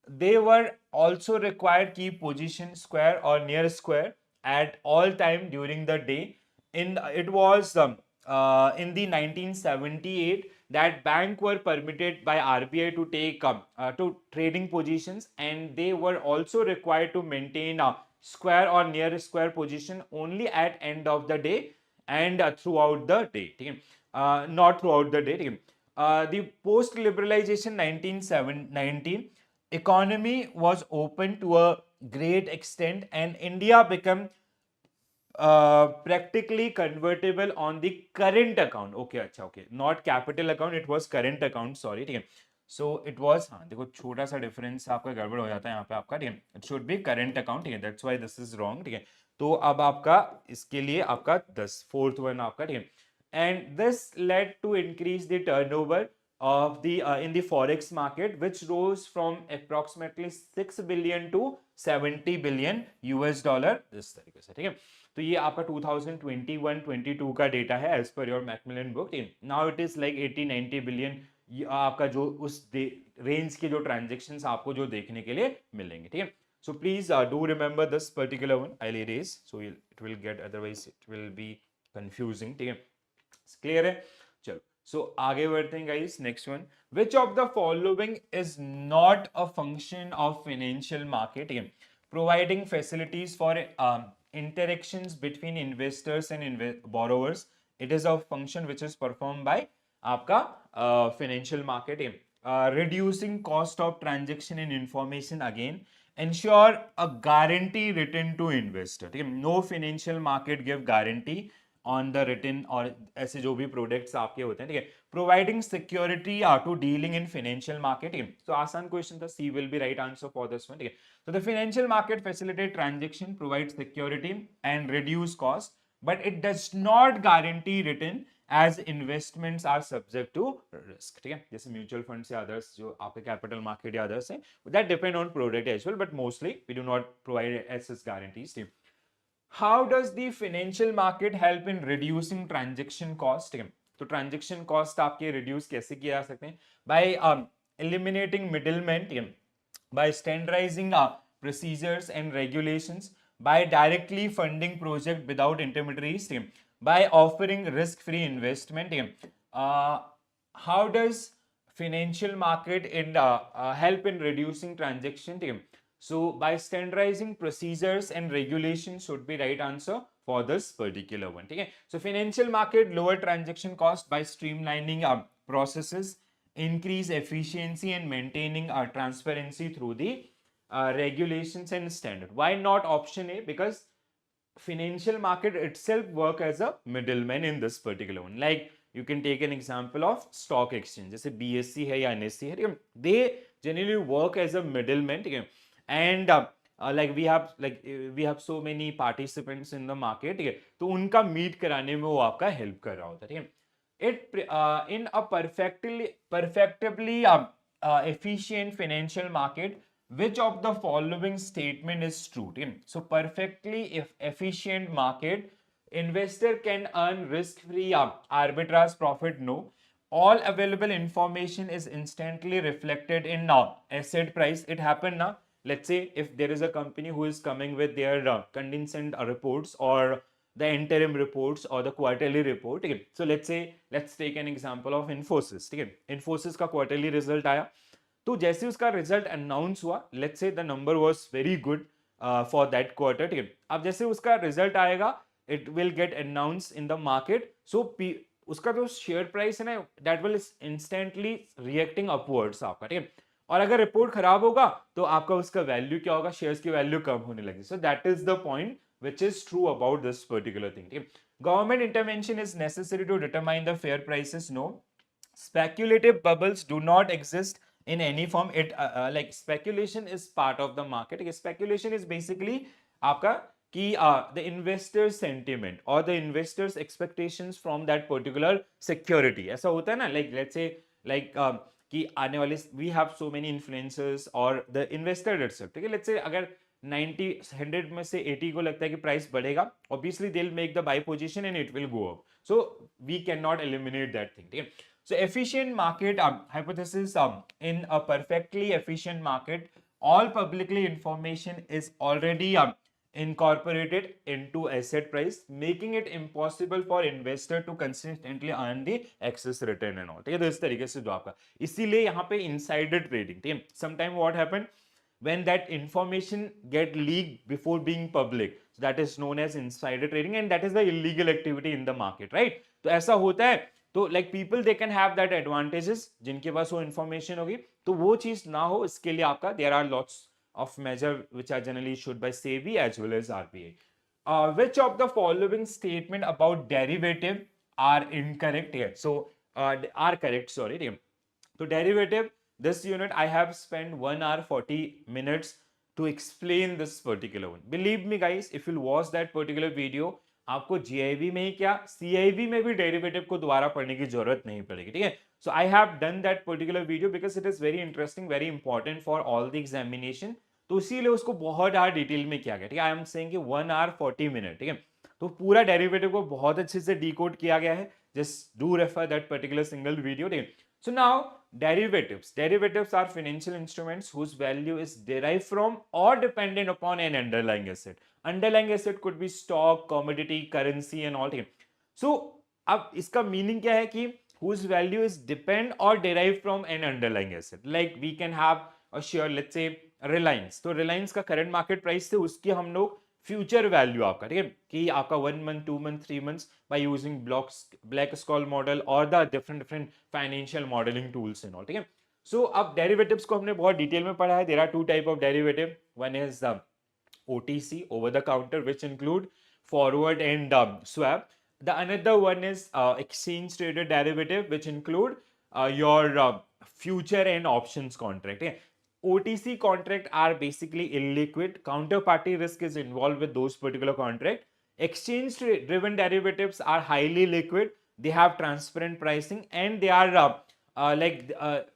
[SPEAKER 1] They were also required keep position square or near square at all time during the day. It was in the 1978 that bank were permitted by RBI to take to trading positions, and they were also required to maintain a square or near square position only at end of the day and throughout the day. Not throughout the day. The post liberalization 1919 economy was open to a great extent and India became practically convertible on the current account. Okay, अच्छा, okay, not capital account, it was current account, sorry, ठीक है. So it was, हाँ देखो छोटा सा difference आपका गड़बड़ हो जाता है यहाँ पे आपका, ठीक है. It should be current account, ठीक है, that's why this is wrong, ठीक है. तो अब आपका इसके लिए आपका 10 फोर्थ वन आपका, ठीक है. And this led to increase the turnover of the in the forex market, which rose from approximately 6 billion to 70 billion US dollar इस तरीके से, ठीक है. तो ये आपका 2021-22 का डेटा है as per your Macmillan book. Now it is like 80-90 billion आपका जो उस रेंज के जो ट्रांजेक्शन्स आपको जो देखने के लिए मिलेंगे, ठीक है. So please do remember this particular one, I will erase so it will get, otherwise it will be confusing, ठीक है. क्लियर है? चलो, सो आगे बढ़ते हैं guys. Next one, which of the following is not a function of financial market, ठीक है. Providing facilities for interactions between investors and borrowers. It is a function which is performed by आपका financial market. Reducing cost of transaction and information, again ensure a guarantee written to investor. No financial market give guarantee on the return और ऐसे जो भी products आपके होते हैं, ठीक है. Providing security to dealing in financial market. तो आसान क्वेश्चन था, C will be right answer for this one, ठीक है. So the financial market facilitate transaction, provides security and reduce cost, but it does not guarantee return as investments are subject to risk. ठीक है, जैसे mutual fund से others जो आपके capital market या others हैं, that depend on product as well, but mostly we do not provide SS guarantees. How does the financial market help in reducing transaction cost? ठीक है, तो ट्रांजेक्शन कॉस्ट आपके reduce कैसे किया जा सकते हैं? बाय eliminating middlemen, ठीक है, by standardizing procedures and regulations, by directly funding project without intermediaries, by offering risk-free investment. How does financial market help in reducing transaction? So by standardizing procedures and regulations should be right answer for this particular one. So financial market lower transaction cost by streamlining processes, increase efficiency and maintaining transparency through the regulations and standard. Why not option A? Because financial market itself work as a middleman in this particular one. Like you can take an example of stock exchange, जैसे BSE है या NSE है, they generally work as a middleman, and like we have so many participants in the market, तो उनका meet कराने में वो आपका हेल्प कर रहा होता है, ठीक है. It in a perfectly efficient financial market, which of the following statement is true? So perfectly efficient market, investor can earn risk-free arbitrage profit. No. All available information is instantly reflected in asset price. It happened now. Let's say if there is a company who is coming with their condensed reports or the interim reports or the quarterly report. So let's take an example of Infosys. Infosys का quarterly result आया, तो जैसे उसका result announce हुआ, let's say the number was very good for that quarter. अब जैसे उसका result आएगा, it will get announced in the market. So उसका जो शेयर प्राइस है ना, that will instantly reacting upwards आपका, ठीक है. और अगर रिपोर्ट खराब होगा तो आपका उसका वैल्यू क्या होगा, शेयर्स की वैल्यू कम होने लगी. So that is the point which is true about this particular thing. Government intervention is necessary to determine the fair prices. No. Speculative bubbles do not exist in any form. It like speculation is part of the market. Speculation is basically आपका कि the investor sentiment or the investors expectations from that particular security. ऐसा होता है ना, like let's say like कि आने वाले we have so many influencers or the investor itself, ठीक है, let's say अगर 90 100 में से 80 को लगता है कि प्राइस बढ़ेगा, obviously they'll make the buy position and it will go up. So we cannot eliminate that thing, ठीक है. So efficient market hypothesis, in a perfectly efficient market, all publicly information is already incorporated into asset price, making it impossible for investor to consistently earn the excess return and all. ठीक है, तो इस तरीके से जो आपका, इसीलिए यहाँ पे insider trading, ठीक है, sometime what happened when that information get leaked before being public, so that is known as insider trading and that is the illegal activity in the market, right? तो ऐसा होता है, तो like people they can have that advantages, जिनके पास वो information होगी, तो वो चीज ना हो इसके लिए आपका there are lots of measure which are generally issued by SEBI as well as RBI. Which of the following statement about derivative are incorrect here? So are correct, sorry. So derivative, this unit I have spent 1 hour 40 minutes to explain this particular one. Believe me guys, if you'll watch that particular video, आपको GIB में ही क्या CIB में भी derivative को दोबारा पढ़ने की जरूरत नहीं पड़ेगी, ठीक है. So I have done that particular video because it is very interesting, very important for all the examination, तो इसीलिए उसको बहुत ज़्यादा डिटेल में किया गया, ठीक है. आई एम सेइंग कि 1 hour 40 minutes, ठीक है. तो पूरा डेरिवेटिव को बहुत अच्छे से डिकोड किया गया है. Just do refer that particular single video, ठीक है. So now derivatives are financial instruments whose value is derived from or dependent upon an underlying asset. Underlying asset could be stock, commodity, currency and all. So अब इसका meaning क्या है कि whose value is depend or derived from an underlying asset. Like we can have a share, let's say Reliance. तो Reliance का current market price से उसकी हम लोग फ्यूचर वैल्यू आपका, ठीक है, कि आपका 1 month 2 month 3 months by using Black Scholes model और the different financial modelling tools and all, ठीक है. सो अब डेरिवेटिव्स को हमने बहुत डिटेल में पढ़ा है. There are two type of derivative. One is OTC, over the counter, which include forward and swap. The another one is exchange traded derivative, which include your future and options contract, yeah. OTC contract are basically illiquid. Counterparty risk is involved with those particular contract. Exchange driven derivatives are highly liquid. They have transparent pricing and they are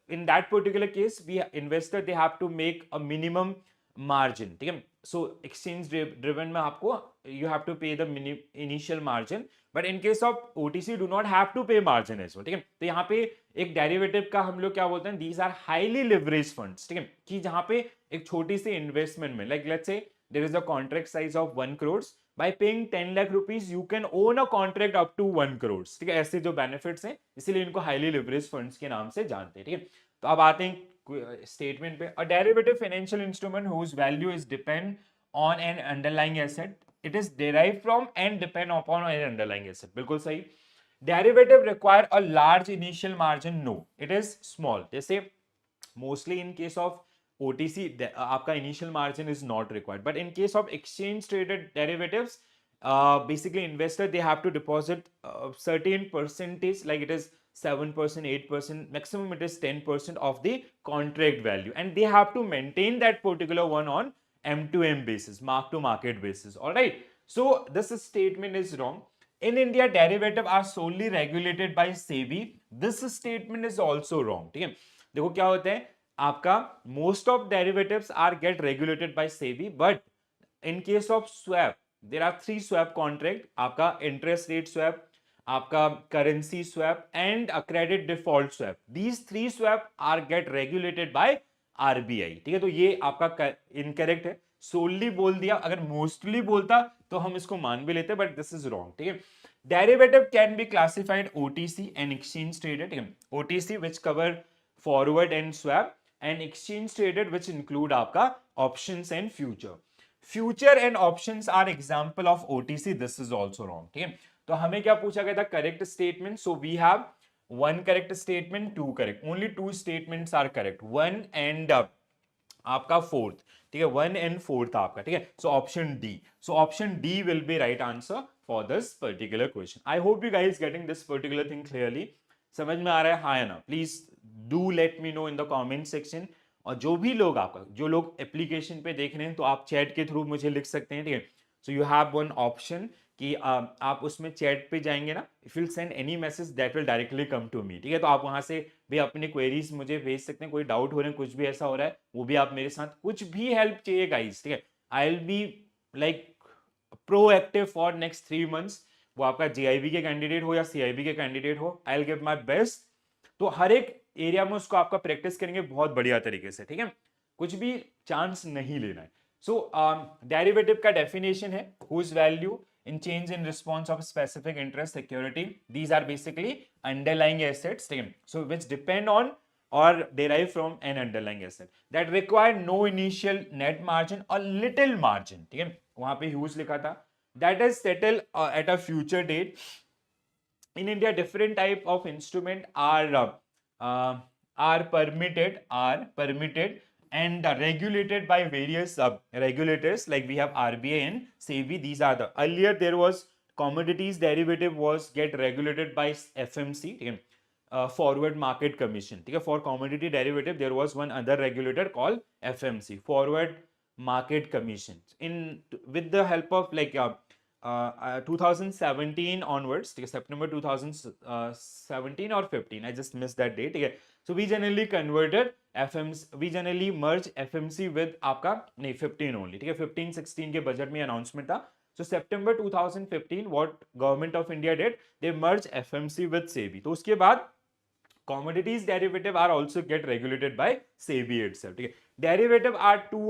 [SPEAKER 1] in that particular case, we investor they have to make a minimum margin, ठीक है. So exchange driven में आपको you have to pay the initial margin, but in case of OTC do not have to pay margin as well, ठीक है. तो यहाँ पे एक डेरिवेटिव का हम लोग क्या बोलते हैं, these are highly leveraged funds, ठीक है, कि जहाँ पे एक छोटी सी इन्वेस्टमेंट में, like let's say there is a contract size of 1 crores, by paying 10 lakh rupees you can own a contract up to 1 crores, ठीक है. ऐसे जो बेनिफिट्स हैं, इसीलिए इनको हाईली लिवरेज फंड्स के नाम से जानते हैं, ठीक है. तो अब आते हैं स्टेटमेंट पे. A derivative financial instrument whose value is depend on an underlying asset, it is derive from and depend upon an underlying asset. बिल्कुल सही. Derivative require a large initial margin, no it is small. जैसे mostly in case of OTC आपका initial margin is not required, but in case of exchange traded derivatives basically investor they have to deposit certain percentage, like it is 7%, 8%, maximum it is 10% of the contract value, and they have to maintain that particular one on M2M basis, mark to market basis. All right, so this statement is wrong. In India derivative are solely regulated by SEBI. This statement is also wrong, ठीक है. देखो क्या होता है आपका, most of derivatives are get regulated by SEBI, but in case of swap there are 3 swap contract, आपका interest rate swap, आपका currency swap and a credit default swap. These 3 swap are get regulated by RBI, ठीक है. तो ये आपका incorrect है. solely बोल दिया, अगर mostly बोलता तो हम इसको मान भी लेते, but this is wrong, ठीक है. Derivative can be classified OTC and exchange traded, ठीक है. OTC which cover forward and swap, and exchange traded which include आपका options and future. Future and options are example of OTC. This is also wrong, ठीक है. तो हमें क्या पूछा गया था, correct statement. So we have 1 correct statement, 2 correct, only 2 statements are correct, 1 and आपका 4th, ठीक है, 1 and 4th आपका, ठीक है. So option D, so option D will be right answer for this particular question. I hope you guys getting this particular thing clearly. समझ में आ रहा है, हाँ या ना? Please do let me know in the comment section. और जो लोग एप्लीकेशन पे देख रहे हैं तो आप चैट के थ्रू मुझे लिख सकते हैं, ठीक है। So you have one option कि आप उसमें चैट पे जाएंगे ना, if you send any message that will directly come to me, ठीक है। तो आप वहां से भी अपने क्वेरीज मुझे भेज सकते हैं, कोई डाउट हो रहे हैं, कुछ भी ऐसा हो रहा है वो भी आप मेरे साथ, कुछ भी हेल्प चाहिए गाइस, ठीक है। I will be like proactive for next 3 months. वो आपका जेआईबी के कैंडिडेट हो या सीआईबी के कैंडिडेट हो, I will give my best. तो हर एक एरिया में उसको आपका प्रैक्टिस करेंगे बहुत बढ़िया तरीके से, ठीक है। कुछ भी चांस नहीं लेना है। सो डेरिवेटिव का डेफिनेशन है whose value in change in response of specific interest security. These are basically underlying assets, so which depend on or derive from an underlying asset that require no initial net margin or little margin, ठीक है। वहां पे huge लिखा था, that is settled at a future date. In India, different type of instrument are permitted and regulated by various regulators, like we have RBI and SEBI. These are the earlier there was commodities derivative was get regulated by FMC, okay? Forward Market Commission, okay? For commodity derivative there was one other regulator called FMC, Forward Market Commission. In with the help of 2017 onwards, September 2017 or 15, I just missed that date, okay? So we generally converted FMC, we generally merge FMC with आपका नहीं 15 only, ठीक है। 15-16 के budget में announcement था। So September 2015 what government of India did, they merged FMC with SEBI। तो उसके बाद commodities derivative are also get regulated by SEBI itself, ठीक है। Derivative are two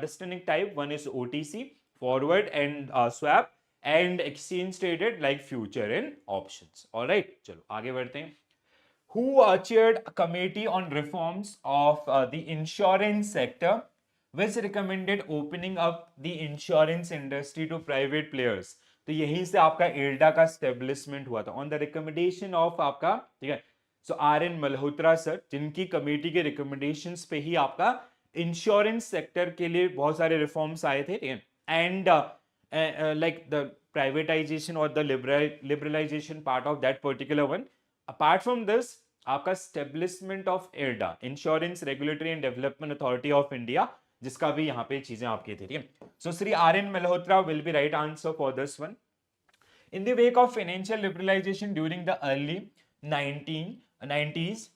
[SPEAKER 1] distinct type, one is OTC forward and swap and exchange traded like future and options। all right, चलो आगे बढ़ते हैं। Who chaired a committee on reforms of the insurance sector which recommended opening up the insurance industry to private players? तो यहीं से आपका IRDA का establishment हुआ था ऑन द रिकमेंडेशन ऑफ आपका, ठीक है। सो RN मल्होत्रा सर, जिनकी कमेटी के रिकमेंडेशंस पे ही आपका इंश्योरेंस सेक्टर के लिए बहुत सारे रिफॉर्म्स आए थे, ठीक है। And like the privatization or the liberalization part of that particular one. Apart from this, आपका establishment of IRDA, insurance regulatory and development authority of India, जिसका भी यहाँ पे चीजें आपकी थी, ठीक है। So Shri RN Malhotra will be right answer for this one. In the wake of financial liberalization during the early 1990s,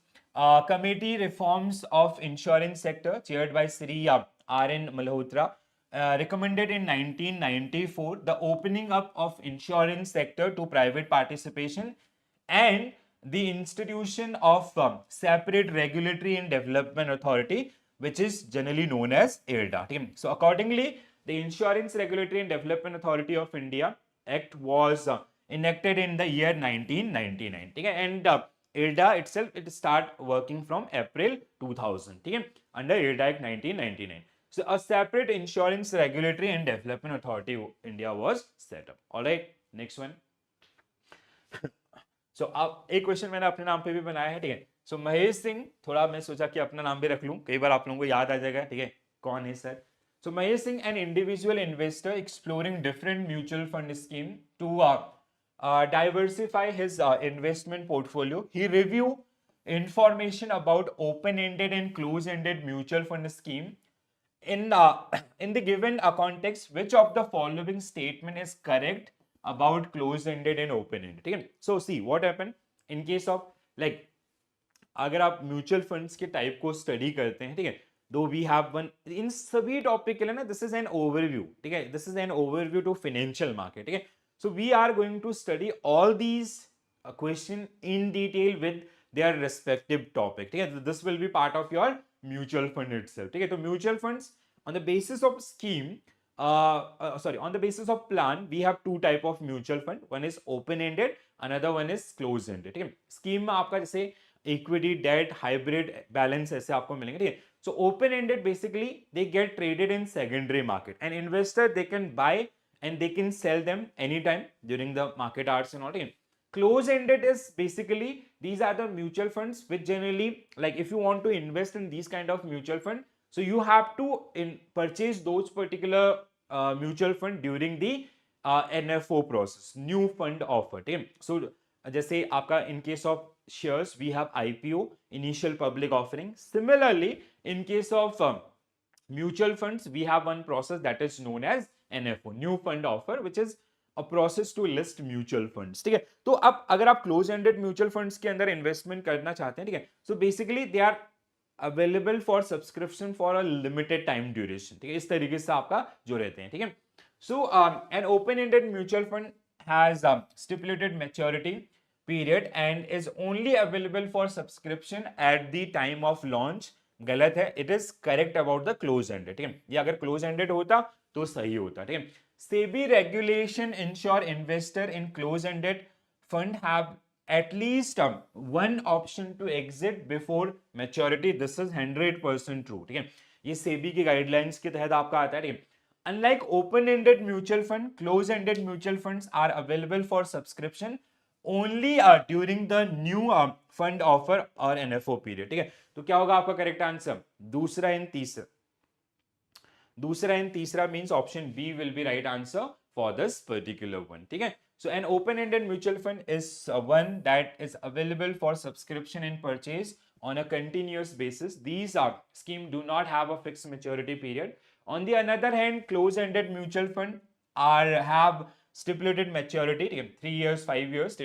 [SPEAKER 1] committee reforms of insurance sector chaired by Sri RN Malhotra recommended in 1994 the opening up of insurance sector to private participation and the institution of separate regulatory and development authority, which is generally known as IRDA. So accordingly, the Insurance Regulatory and Development Authority of India Act was enacted in the year 1999, and IRDA itself, it start working from April 2000, under IRDA Act 1999. So a separate Insurance Regulatory and Development Authority of India was set up. All right, next one. So अब एक question मैंने अपने नाम पे भी बनाया है, ठीक है। सो महेश सिंह, थोड़ा मैं सोचा कि अपना नाम भी रख लूं, कई बार आप लोगों को याद आ जाएगा, ठीक है, कौन है sir. So Mahesh Singh, an individual investor exploring different mutual fund scheme to diversify his investment portfolio. He reviewed information about open-ended and close-ended mutual fund scheme. In the given context, which of the following statement is correct about close-ended and open-ended? ठीक है। So see what happened in case of like अगर आप mutual funds के type को study करते हैं, ठीक है, do we have one in सभी टॉपिक के लिए ना, दिस इज एन ओवरव्यू, ठीक है, this is an overview to financial market, ठीक है। So we are going to study all these question in detail with their respective topic, ठीक है। This will be part of your mutual fund itself, ठीक है। तो mutual funds on the basis of scheme, on the basis of plan, we have two type of mutual fund. One is open ended, another one is close ended, ठीक है। Scheme में आपका जैसे equity, date, hybrid, balance ऐसे आपको मिलेंगे, ठीक है। So open ended basically they get traded in secondary market and investor they can buy and they can sell them any time during the market hours and all, ठीक है। Close ended is basically these are the mutual funds which generally, like if you want to invest in these kind of mutual fund, so you have to purchase those particular mutual fund during the NFO process, new fund offer, ठीक है। So जैसे आपका इन case of shares, we have IPO, initial public offering. Similarly, in case of mutual funds, we have one process that is known as NFO, new fund offer, which is a process to list mutual funds. ठीक है, तो अब अगर आप close ended mutual funds के अंदर investment करना चाहते हैं, ठीक है, so basically they are available for subscription for a limited time duration. ठीक है, इस तरीके से आपका जो रहते हैं. ठीक है, so an open ended mutual fund has stipulated maturity period and is only available for subscription at the time of launch. गलत है, it is correct about the close ended. ठीक है, ये अगर close ended होता तो सही होता. ठीक है, SEBI regulation ensure investor in close ended fund have at least one option to exit before maturity. This is 100% true. ठीक है, ये SEBI की guidelines के तहत आपका आता है. ठीक है, unlike open ended mutual fund, close ended mutual funds are available for subscription only during the new fund offer or NFO period. ठीक है, तो क्या होगा आपका करेक्ट आंसर? दूसरा एंड तीसरा. दूसरा एंड तीसरा means option B will be right answer for this particular one. ठीक है, so an open ended mutual fund is one that is available for subscription and purchase on a continuous basis. These scheme do not have a fixed maturity period. On the other hand, close-ended mutual fund have stipulated maturity, 3 years, 5 years.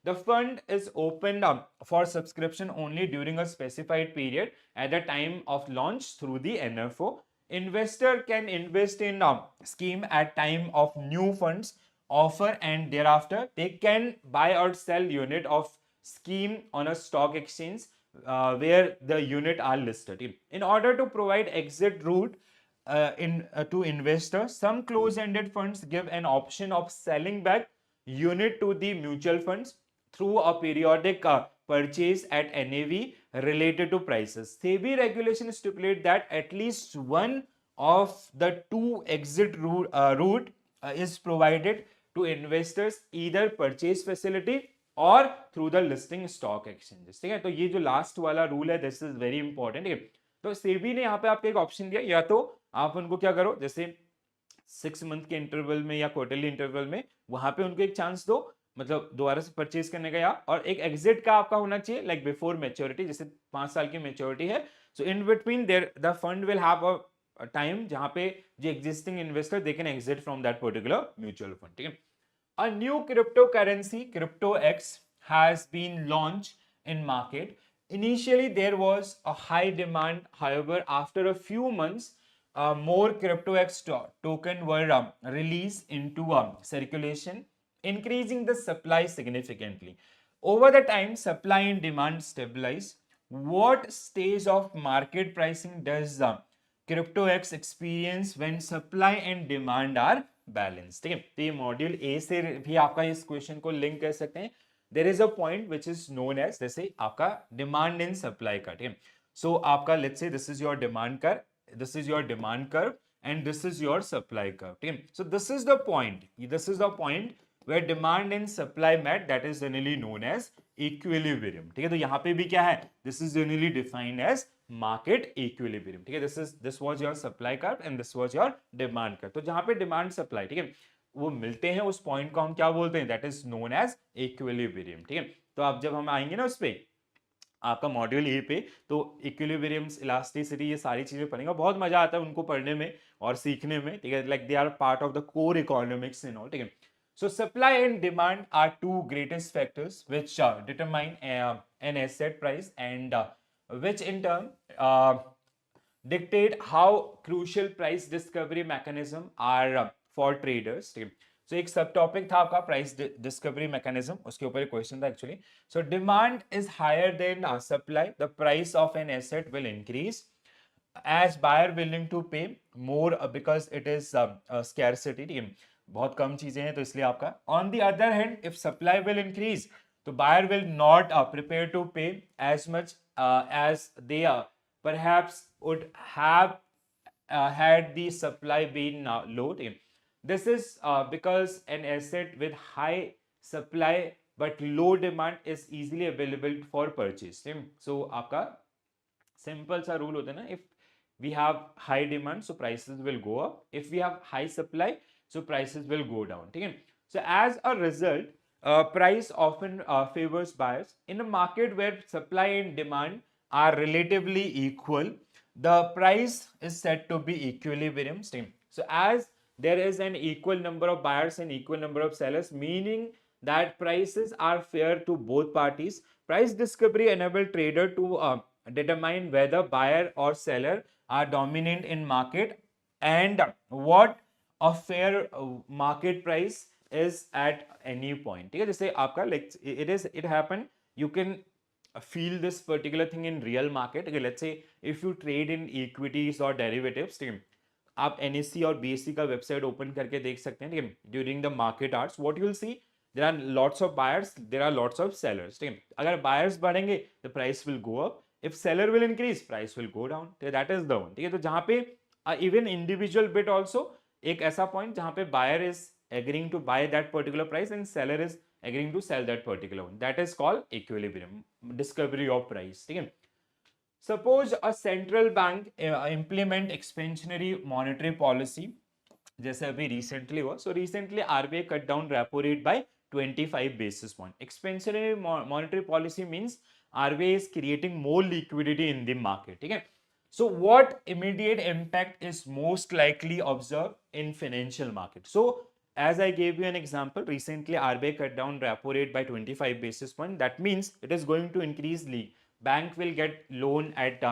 [SPEAKER 1] The fund is opened up for subscription only during a specified period at the time of launch through the NFO. Investor can invest in scheme at time of new funds offer, and thereafter they can buy or sell unit of scheme on a stock exchange where the unit are listed. In order to provide exit route to investors, some close-ended funds give an option of selling back unit to the mutual funds through a periodic purchase at NAV related to prices. SEBI regulation stipulate that at least one of the two exit route is provided to investors, either purchase facility और through the listing stock exchanges. ठीक है, तो ये जो last वाला rule है this is very important. ठीक है, तो सेबी ने यहाँ पे आपको एक ऑप्शन दिया, या तो आप उनको क्या करो, जैसे 6 मंथ के इंटरवल में या क्वार्टरली इंटरवल में वहां पे उनको एक चांस दो, मतलब दोबारा से परचेज करने का, या और एक एग्जिट का आपका होना चाहिए लाइक बिफोर मैच्योरिटी, जैसे 5 साल की मैच्योरिटी है, so in between there the fund will have a time जहां पे जो existing investor they can exit from that particular mutual fund. ठीक है, a new cryptocurrency, CryptoX, has been launched in market. Initially, there was a high demand. However, after a few months, more CryptoX token were released into circulation, increasing the supply significantly. Over the time, supply and demand stabilize. What stage of market pricing does CryptoX experience when supply and demand are balance? ठीक है, तो ये module A से भी आपका इस question को link कर सकते हैं. There is a point which is known as, जैसे आपका डिमांड एंड सप्लाई का. ठीक है, सो आपका let's say this is your demand curve, this is your demand curve and this is your supply curve. ठीक है, so this is the point where demand and supply met, that is generally known as equilibrium. ठीक है, तो यहाँ पे भी क्या है, this is generally defined as market equilibrium. ठीक है, this was your supply curve and this was your demand curve. तो जहाँ पे डिमांड सप्लाई, ठीक है, वो मिलते हैं, उस पॉइंट को हम क्या बोलते हैं, that is known as equilibrium. ठीक है, तो अब जब हम आएंगे ना उस पे आपका मॉड्यूल ए पे, तो इक्विलिब्रियम्स, इलास्टिसिटी, ये सारी चीजें पढ़ेंगे, बहुत मजा आता है उनको पढ़ने में और सीखने में. ठीक है, like they are part of the core economics and all. ठीक है, so supply and demand are two greatest factors which determine an asset price, and which in turn dictate how crucial price discovery mechanism are for traders. So एक सब topic था आपका price discovery mechanism, उसके ऊपर एक question था actually. So demand is higher than supply, the price of an asset will increase as buyer willing to pay more because it is scarcity. ठीक है, बहुत कम चीजें हैं तो इसलिए आपका. On the other hand, if supply will increase, तो buyer will not prepare to pay as much as they perhaps would have had the supply been low. This is because an asset with high supply but low demand is easily available for purchase. So आपका simple सा rule होता है ना, if we have high demand, so prices will go up. If we have high supply, so prices will go down. ठीक है, so as a result, price often favors buyers. In a market where supply and demand are relatively equal, the price is said to be equilibrium state. So as there is an equal number of buyers and equal number of sellers, meaning that prices are fair to both parties. Price discovery enable trader to determine whether buyer or seller are dominant in market and what a fair market price is at any point. ठीक है, जैसे आपका like it happen, you can feel this particular thing in real market. Okay, let's say if you trade in equities or derivatives, ठीक है, आप NSE और BSE का website open करके देख सकते हैं. ठीक है, during the market hours what you will see, there are lots of buyers, there are lots of sellers. ठीक है, अगर बायर्स बढ़ेंगे the price will go up, if seller will increase price will go down. That is the one. ठीक है, तो जहां पे even individual bit also एक ऐसा पॉइंट जहां पे buyer is agreeing to buy that particular price and seller is agreeing to sell that particular one. That is called equilibrium, discovery of price. ठीक है, suppose a central bank implement expansionary monetary policy, जैसे अभी recently हुआ. So recently RBI cut down repo rate by 25 basis point. Expansionary monetary policy means RBI is creating more liquidity in the market. ठीक है, so what immediate impact is most likely observed in financial market? So as I gave you an example, recently RBI cut down repo rate by 25 basis point. That means it is going to increase bank will get loan at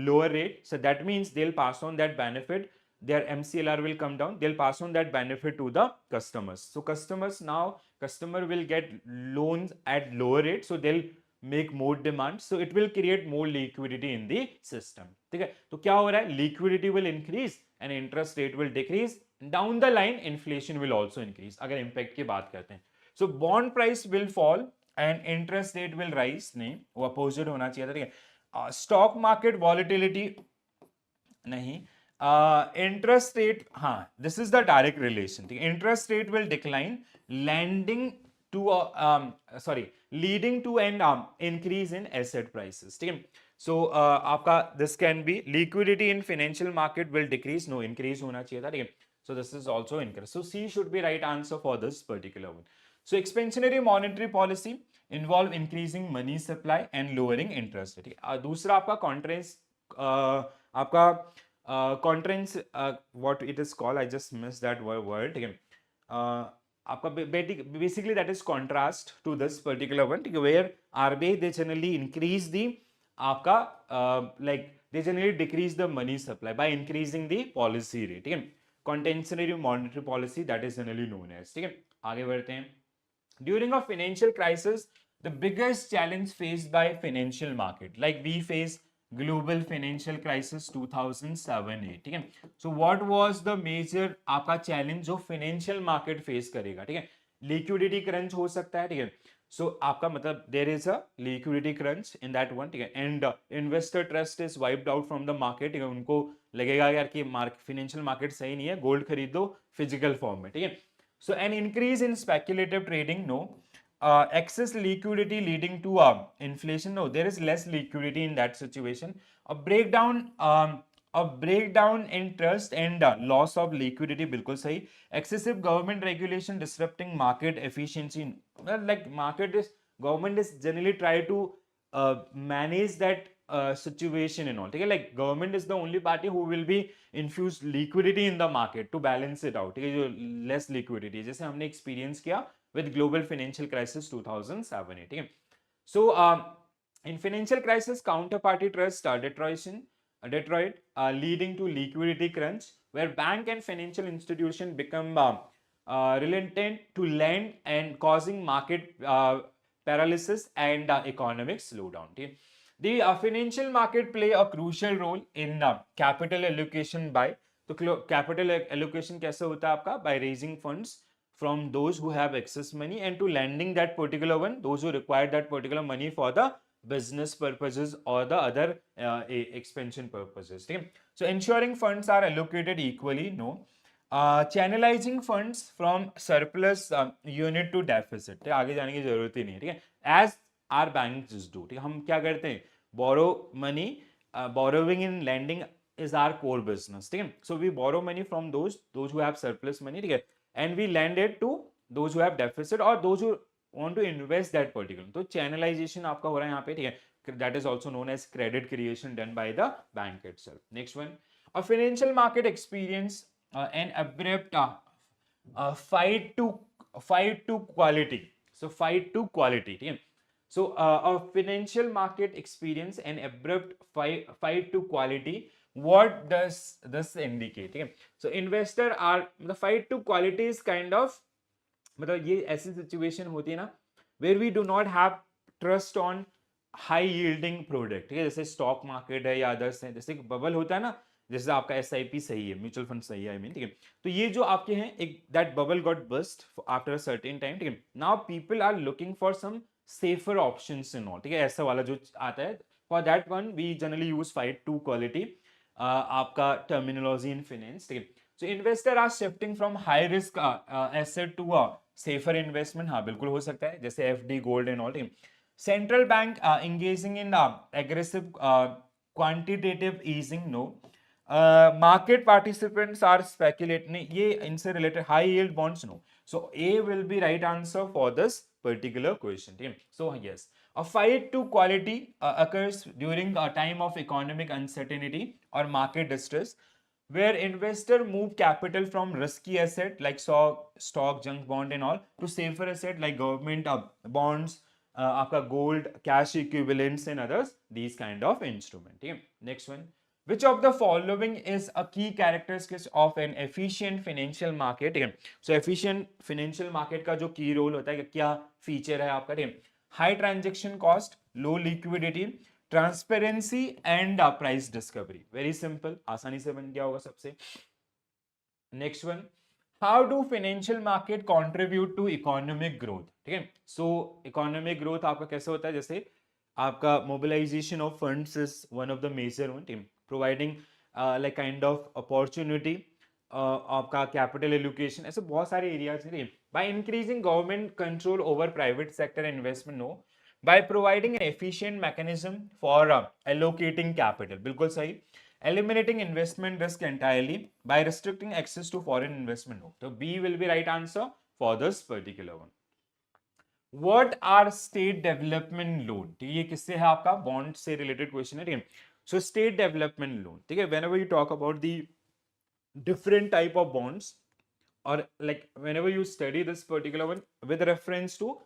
[SPEAKER 1] lower rate. So that means they'll pass on that benefit. Their MCLR will come down. They'll pass on that benefit to the customers. So customer will get loans at lower rate. So they'll make more demand. So it will create more liquidity in the system. ठीक है, तो क्या हो रहा है, liquidity will increase and interest rate will decrease. Down the line inflation will also increase. अगर impact की बात करते हैं, so bond price will fall and interest rate will rise. नहीं, वो opposite होना चाहिए था. ठीक है, stock market volatility नहीं, interest rate, हाँ, this is the direct relation. ठीक है, interest rate will decline, leading to an increase in asset prices. ठीक है, so आपका this can be liquidity in financial market will decrease. No, increase होना चाहिए था. ठीक है, so this is also increase. So C should be right answer for this particular one. So expansionary monetary policy involve increasing money supply and lowering interest rate. दूसरा आपका contrans, what it is called, I just missed that word. ठीक है, आपका basically that is contrast to this particular one. ठीक है, where RBI they generally increase the आपका like they generally decrease the money supply by increasing the policy rate. ठीक है, contentionary monetary policy that is generally known as. ठीक है, आगे बढ़ते हैं. During a financial crisis, the biggest challenge faced by financial market, like we face global financial crisis 2007-8. ठीक है, so what was the major आपका challenge जो financial market face करेगा? ठीक है, liquidity crunch हो सकता है. ठीक है, so आपका मतलब there is a liquidity crunch in that one. ठीक है, and investor trust is wiped out from the market. ठीक है, उनको लगेगा यार कि financial market सही नहीं है, gold खरीद दो physical form में. ठीक है, so an increase in speculative trading, no. Excess liquidity leading to inflation, no, there is less liquidity in that situation. A breakdown in trust and loss of liquidity, बिल्कुल सही. Excessive government regulation disrupting market efficiency. Well, like government is generally try to manage that situation and all. ठीक है, like government is the only party who will be infuse liquidity in the market to balance it out. ठीक है, जो less liquidity जैसे हमने experience किया with global financial crisis 2007-8. ठीक है, so in financial crisis counterparty trust Detroit leading to liquidity crunch, where bank and financial institution become reluctant to lend and causing market paralysis and economic slowdown. ठीक है, the financial market play a crucial role in capital allocation by, तो capital allocation कैसे होता है आपका, by raising funds from those who have excess money and to lending that particular one, those who require that particular money for the business purposes or the other expansion purposes. ठीक है, so ensuring funds are allocated equally, no. Channelizing funds from surplus unit to deficit. ठीक है, आगे जाने की जरूरत ही नहीं है. ठीक है, as our banks do. ठीक है, हम क्या करते हैं, borrow money, borrowing in lending is our core business. ठीक है, so we borrow money from those who have surplus money. ठीक है, and we lend it to those who have deficit और those who want to invest that particular, तो channelization आपका हो रहा है यहाँ पे, ठीक है, that is also known as credit creation done by the bank itself. Next one, a financial market experience an abrupt fight to quality. So fight to quality, ठीक है. So a financial market experience an abrupt fight to quality. What does this indicate? ठीक है. So investor are the fight to quality is kind of, मतलब ये ऐसी situation होती है ना where we do not have trust on high yielding product, ठीक है, जैसे स्टॉक मार्केट है या अदर्स है, जैसे बबल होता है ना, जैसे आपका एसआईपी सही है, म्यूचुअल फंड सही है, आई मीन, ठीक है, तो ये जो आपके हैं एक that bubble got bust after a certain time, ठीक है. Now people are looking for some safer options in all, ठीक है, ऐसा वाला जो आता है, for that one we generally use fight to quality, आपका टर्मिनोलॉजी इन फाइनेंस, ठीक है. So investor are shifting from high risk asset to a safer investment, हाँ बिल्कुल हो सकता है, जैसे एफडी, गोल्ड एंड ऑल, ठीक है. Central bank engaging in aggressive quantitative easing, no. Market participants are speculating, ये इनसे related high yield bonds, no. So A will be right answer for this particular question. So yes, a fight to quality occurs during a time of economic uncertainty or market distress, where investor move capital from risky asset like stock, junk bond and all to safer asset like government bonds, आपका gold, cash equivalents and others, these kind of instrument, ठीक है. Next one, which of the following is a key characteristics of an efficient financial market, ठीक है. सो efficient financial market का जो की role होता है, क्या फीचर है आपका, ठीक है, high transaction cost, low liquidity, transparency and price discovery. Very simple, आसानी से बन गया होगा सबसे. Next one, how do financial market contribute to economic growth, ठीक है. सो इकोनॉमिक ग्रोथ आपका कैसे होता है, जैसे आपका mobilization of funds is one of the major one, team providing like kind of opportunity, आपका कैपिटल एलोकेशन, ऐसे बहुत सारे एरियाज हैं. By increasing government control over private sector investment, no. By providing an efficient mechanism for allocating capital, बिल्कुल सही. Eliminating investment risk entirely by restricting access to foreign investment. So B will be right answer for this particular one. What are state development loan? ठीक है, ये किससे है, आपका bond से related question है, ठीक है. सो स्टेट डेवलपमेंट लोन, ठीक है, whenever you talk about the different type of bonds or like whenever you study this particular one with reference to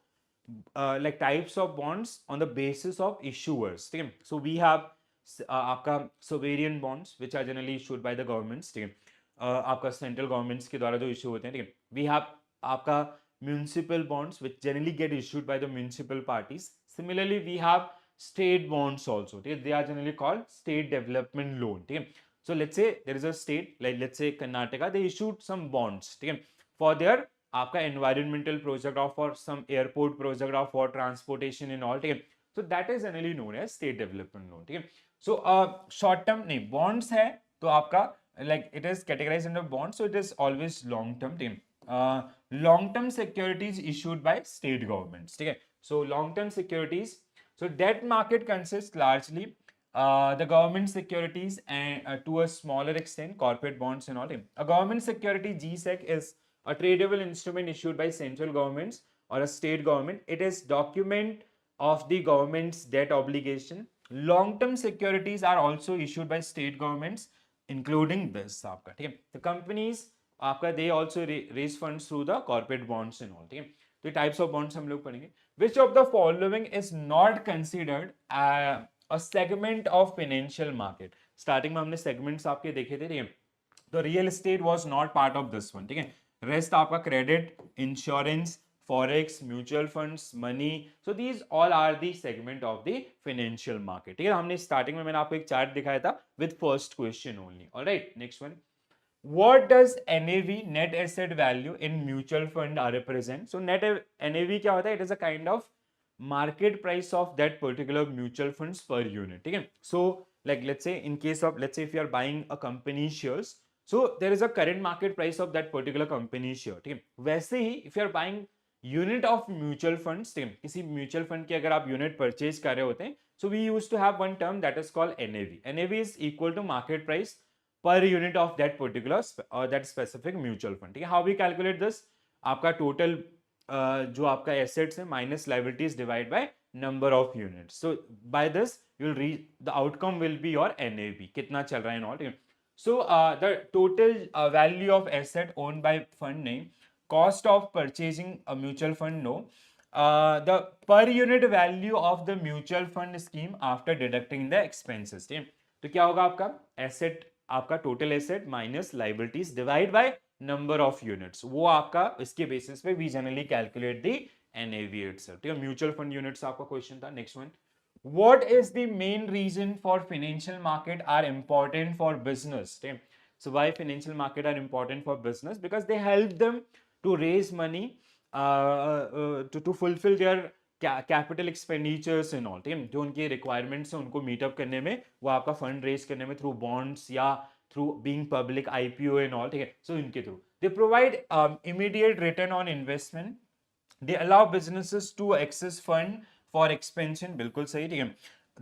[SPEAKER 1] like types of bonds on the basis of issuers, ठीक है. So we have आपका sovereign bonds which are generally issued by the governments, ठीक है, आपका central governments के द्वारा जो issue होते हैं, ठीक है. वी हैव आपका municipal bonds which generally get issued by the municipal parties. Similarly we have state bonds also, ठीक है, they are generally called state development loan, ठीक है. So let's say there is a state like let's say Karnataka, they issued some bonds, ठीक है, for their आपका environmental project और for some airport project और for transportation in all, ठीक है. So that is generally known as state development loan, ठीक है. So short term नहीं, बॉन्ड्स है तो आपका like it is categorized under bond, so it is always long term, ठीक है. Long term securities issued by state governments, ठीक है. So long term securities, so debt market consist largely the government securities and to a smaller extent corporate bonds and all. A government security GSEC is a tradable instrument issued by central governments or a state government. It is document of the government's debt obligation. Long term securities are also issued by state governments including this आपका, ठीक है. The companies आपका they also raise funds through the corporate bonds and all, ठीक है. तो types of bonds हम लोग पढ़ेंगे. Which of the following is not considered a segment of financial market? Starting में हमने सेगमेंट्स आपके देखे थे, ठीक है. तो real estate was not part of this one, ठीक है. रेस्ट आपका credit, insurance, forex, mutual funds, money, so these all are the segment of the financial market, ठीक है. हमने स्टार्टिंग में मैंने आपको एक चार्ट दिखाया था with first question only. Alright, next one, what does NAV, net asset value, in mutual fund represent? So net NAV क्या होता है? It is a kind of market price of that particular mutual funds per unit, ठीक है. So like let's say in case of let's say if you are buying a company shares, so there is a current market price of that particular company share, ठीक है. वैसे ही if you are buying unit of mutual funds, ठीक है, किसी mutual fund के अगर आप unit purchase कर रहे होते हैं, so we used to have one term that is called NAV. NAV is equal to market price per unit of that particular that specific mutual fund, ठीक है. How we calculate this? आपका total जो आपका assets है minus liabilities divide by number of units. So by this you will reach the outcome will be your NAV, कितना चल रहा है not. So the total value of asset owned by fund name, cost of purchasing a mutual fund no, the per unit value of the mutual fund scheme after deducting the expenses. ठीक है, तो क्या होगा आपका asset, आपका total asset minus liabilities divide by number of units, वो आपका इसके बेसिस पे we generally calculate the NAV itself. ठीक है, म्यूचुअल फंड यूनिट्स आपका क्वेश्चन था. Next one, what is the main reason for financial market are important for business. So why financial market are important for business? Because they help them to raise money to fulfill their capital expenditures and all. ठीक है, जो उनके requirements हैं उनको meet up करने में, वो आपका fund raise करने में through bonds या through being public IPO and all. ठीक है, so इनके through they provide immediate return on investment. They allow businesses to access fund for expansion. बिल्कुल सही. ठीक है,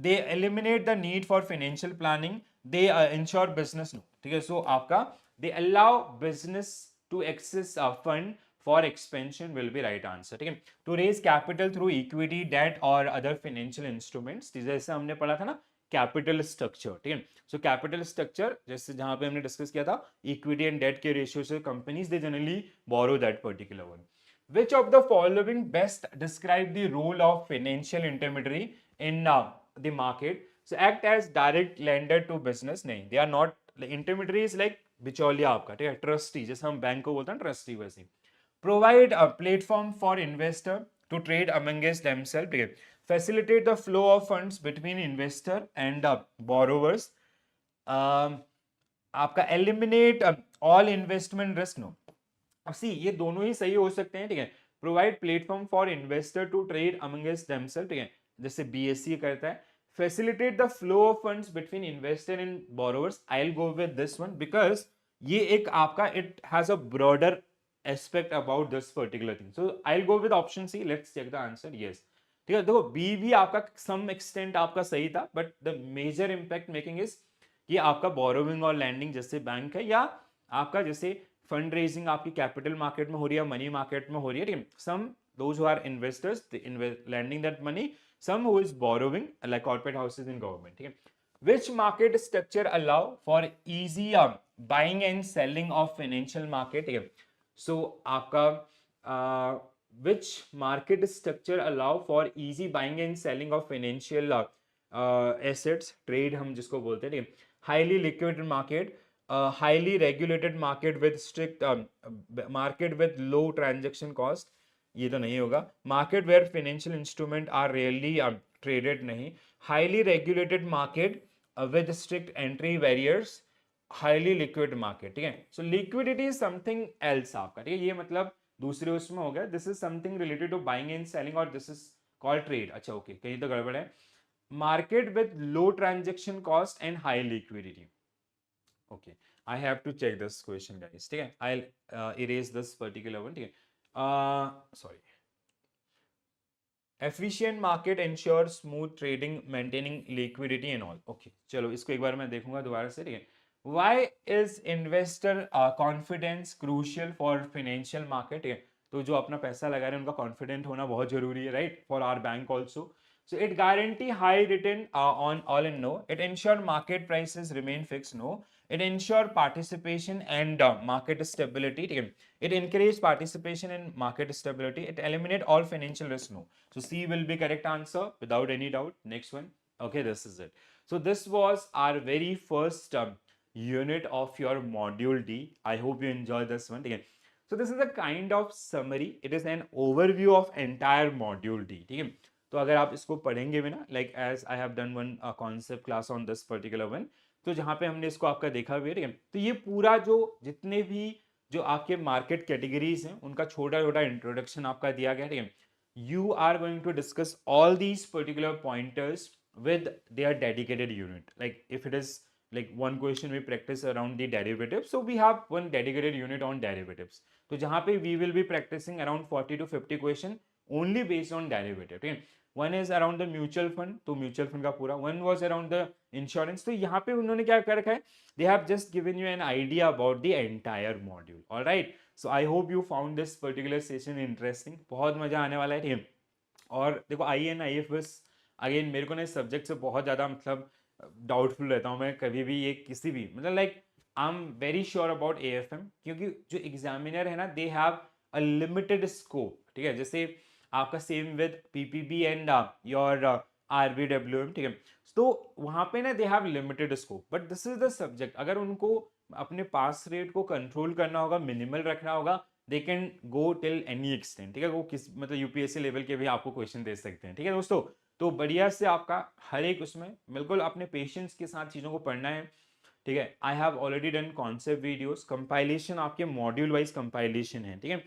[SPEAKER 1] they eliminate the need for financial planning. They ensure business. ठीक है, so आपका they allow business to access fund for expansion will be right answer. ठीक है, to raise capital through equity, debt or other financial instruments. जैसे हमने पढ़ा था ना कैपिटल स्ट्रक्चर. ठीक है, सो कैपिटल स्ट्रक्चर जैसे जहां पे हमने डिस्कस किया था इक्विटी एंड डेट के रेशियो से companies they generally borrow that particular one. Which of the following best describe the role of financial intermediary in the market? So act as direct lender to business. नहीं, they are not. Intermediary is like बिचौलिया आपका. ठीक है, trustee, जैसे हम bank को बोलते हैं ट्रस्टी, वैसे. Provide a platform for investor to trade amongst themselves. ठीक है, facilitate the flow of funds between investor and borrowers. आपका eliminate all investment risk. No, अब सी ये दोनों ही सही हो सकते हैं. ठीक है, provide platform for investor to trade amongst themselves. ठीक है, जैसे बीएससी करता है. Facilitate the flow of funds between investor and borrowers. I will go with this one because ये एक आपका it has a broader aspect about this particular thing. So I will go with option C. Let's check the answer. Yes, ठीक है, देखो B भी आपका some extent आपका सही था, but the major impact making is ये आपका बोरोविंग और लैंडिंग जैसे बैंक है, या आपका जैसे फंड रेजिंग आपकी कैपिटल मार्केट में हो रही है, मनी मार्केट में हो रही है. ठीक है, some those who are investors lending that money, some who is borrowing like corporate houses in government. ठीक है, which market structure allow for easy buying and selling of financial market. ठीक है, so आपका which market structure allow for easy buying and selling of financial assets, trade हम जिसको बोलते हैं. ठीक है, highly liquid market, highly regulated market with strict market with low transaction cost. ये तो नहीं होगा. Market where financial instrument are rarely traded. नहीं. Highly regulated market with strict entry barriers. Highly liquid market. ठीक है, so liquidity is something else आपका. ठीक है, ये मतलब दूसरे उसमें हो गया. This is something related to buying and selling और दिस इज कॉल्ड ट्रेड. अच्छा ओके, कहीं तो गड़बड़ है. Market with low transaction cost and high liquidity. Okay, I have to check this question guys. ठीक है, I erase this particular one. ठीक है, sorry. Efficient market ensures smooth trading, maintaining liquidity and all. Okay, चलो इसको एक बार मैं देखूंगा दोबारा से. ठीक है, why is investor confidence crucial for financial market? ठीक है, तो जो अपना पैसा लगा रहे हैं उनका कॉन्फिडेंट होना बहुत जरूरी है, right, for our bank also. So it guarantee high return on all in no. It ensure market prices remain fixed. No. It ensure participation and market stability. It encourage participation in market stability. It eliminate all financial risk. No. So C will be correct answer without any doubt. Next one. Okay, this is it. So this was our very first unit of your module D. I hope you enjoyed this one. Okay. So this is a kind of summary. It is an overview of entire module D. Okay. तो अगर आप इसको पढ़ेंगे भी ना, like as I have done one concept class on this particular one, तो जहाँ पे हमने इसको आपका देखा भी है. ठीक है, तो ये पूरा जो जितने भी जो आपके मार्केट कैटेगरीज हैं उनका छोटा छोटा इंट्रोडक्शन आपका दिया गया. ठीक है, you are going to discuss all these particular pointers with their dedicated unit. Like if it is like one question we practice around the derivatives, so we have one dedicated unit on derivatives. तो जहाँ पे we will be practicing around 40 to 50 question only based on derivative. ठीक है, one is around the mutual fund, तो mutual fund का पूरा. One was around the insurance. तो यहाँ पे उन्होंने क्या कर रखा है, they have just given you an idea about the entire module. All right. So I hope you found this particular session interesting, बहुत मजा आने वाला है, ठीक है। और देखो आई एन आई एफ बस अगेन मेरे को ना इस सब्जेक्ट से बहुत ज़्यादा मतलब डाउटफुल रहता हूँ मैं कभी भी, ये किसी भी मतलब like I am very sure about A F M, क्योंकि जो एग्जामिनर है ना they have a limited scope, ठीक है। जैसे आपका same with P P B and your R B W M, ठीक है। तो वहाँ पे ना they have limited scope, but this is the subject, अगर उनको अपने पास रेट को कंट्रोल करना होगा, मिनिमल रखना होगा, they can go till any extent, ठीक है। वो किस मतलब यूपीएससी लेवल के भी आपको क्वेश्चन दे सकते हैं, ठीक है दोस्तों। तो बढ़िया से आपका हर एक उसमें बिल्कुल अपने पेशेंस के साथ चीज़ों को पढ़ना है, ठीक है। I have already done concept videos, compilation आपके मॉड्यूल वाइज कंपाइलेशन है, ठीक है।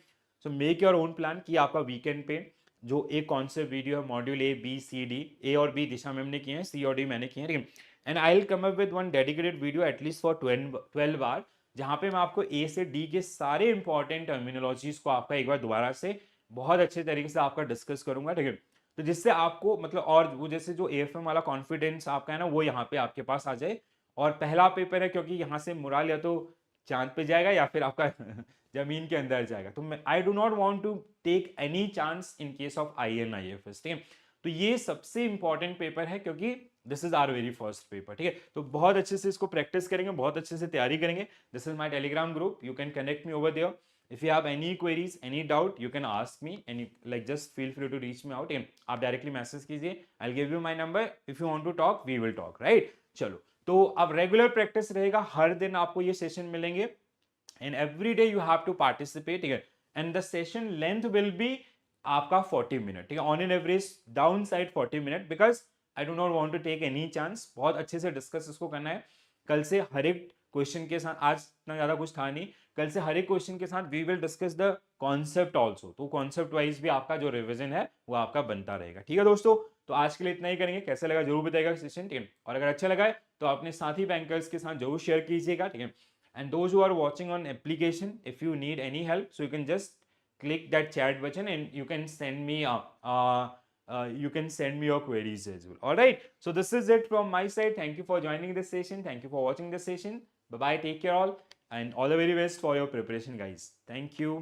[SPEAKER 1] So make your own plan कि आपका वीकेंड पे जो एक कॉन्सेप्ट वीडियो है, module A B C D, A और बी दिशा मैम ने किए हैं, सी और डी मैंने किए हैं, ठीक है। And I will come up with one dedicated video at least for 12 hour, जहाँ पे मैं आपको ए से डी के सारे इंपॉर्टेंट टर्मिनोलॉजीज को आपका एक बार दोबारा से बहुत अच्छे तरीके से आपका डिस्कस करूंगा, ठीक है। तो जिससे आपको मतलब और वो जैसे जो एएफएम वाला कॉन्फिडेंस आपका है ना वो यहाँ पे आपके पास आ जाए। और पहला पेपर है, क्योंकि यहाँ से मुराल या तो चांद पे जाएगा या फिर आपका जमीन के अंदर जाएगा, तो मैं I do not want to take any chance in case of I N I F S, ठीक है। तो ये सबसे इंपॉर्टेंट पेपर है, क्योंकि this is our very first paper, ठीक है। तो बहुत अच्छे से इसको प्रैक्टिस करेंगे, बहुत अच्छे से तैयारी करेंगे। This is my Telegram group, you can connect me over there. If you have any queries, any doubt, you can ask me, and like just feel free to reach me out. आप directly message कीजिए, I'll give you my number. If you want to talk, we will talk, right? चलो, तो अब regular practice रहेगा, हर दिन आपको ये session मिलेंगे, and every day you have to participate, ठीक है। And the session length will be आपका 40 मिनट, ठीक है, on an average down side 40 minute, because I do not want to take any chance. बहुत अच्छे से डिस्कस इसको करना है। कल से हर एक क्वेश्चन के साथ, आज इतना ज्यादा कुछ था नहीं, कल से हर एक क्वेश्चन के साथ we will discuss the concept also, तो कॉन्सेप्ट वाइज भी आपका जो रिविजन है वो आपका बनता रहेगा, ठीक है दोस्तों। तो आज के लिए इतना ही करेंगे, कैसा लगा जरूर बताइएगा सेशन, ठीक है। और अगर अच्छा लगा है तो अपने साथी बैंकर्स के साथ जरूर शेयर कीजिएगा, ठीक है। And those who are watching on application, if you need any help, so you can just click that chat button and you can send me you can send me your queries as well. All right, so this is it from my side. Thank you for joining this session, thank you for watching this session. Bye bye, take care all, and all the very best for your preparation guys. Thank you.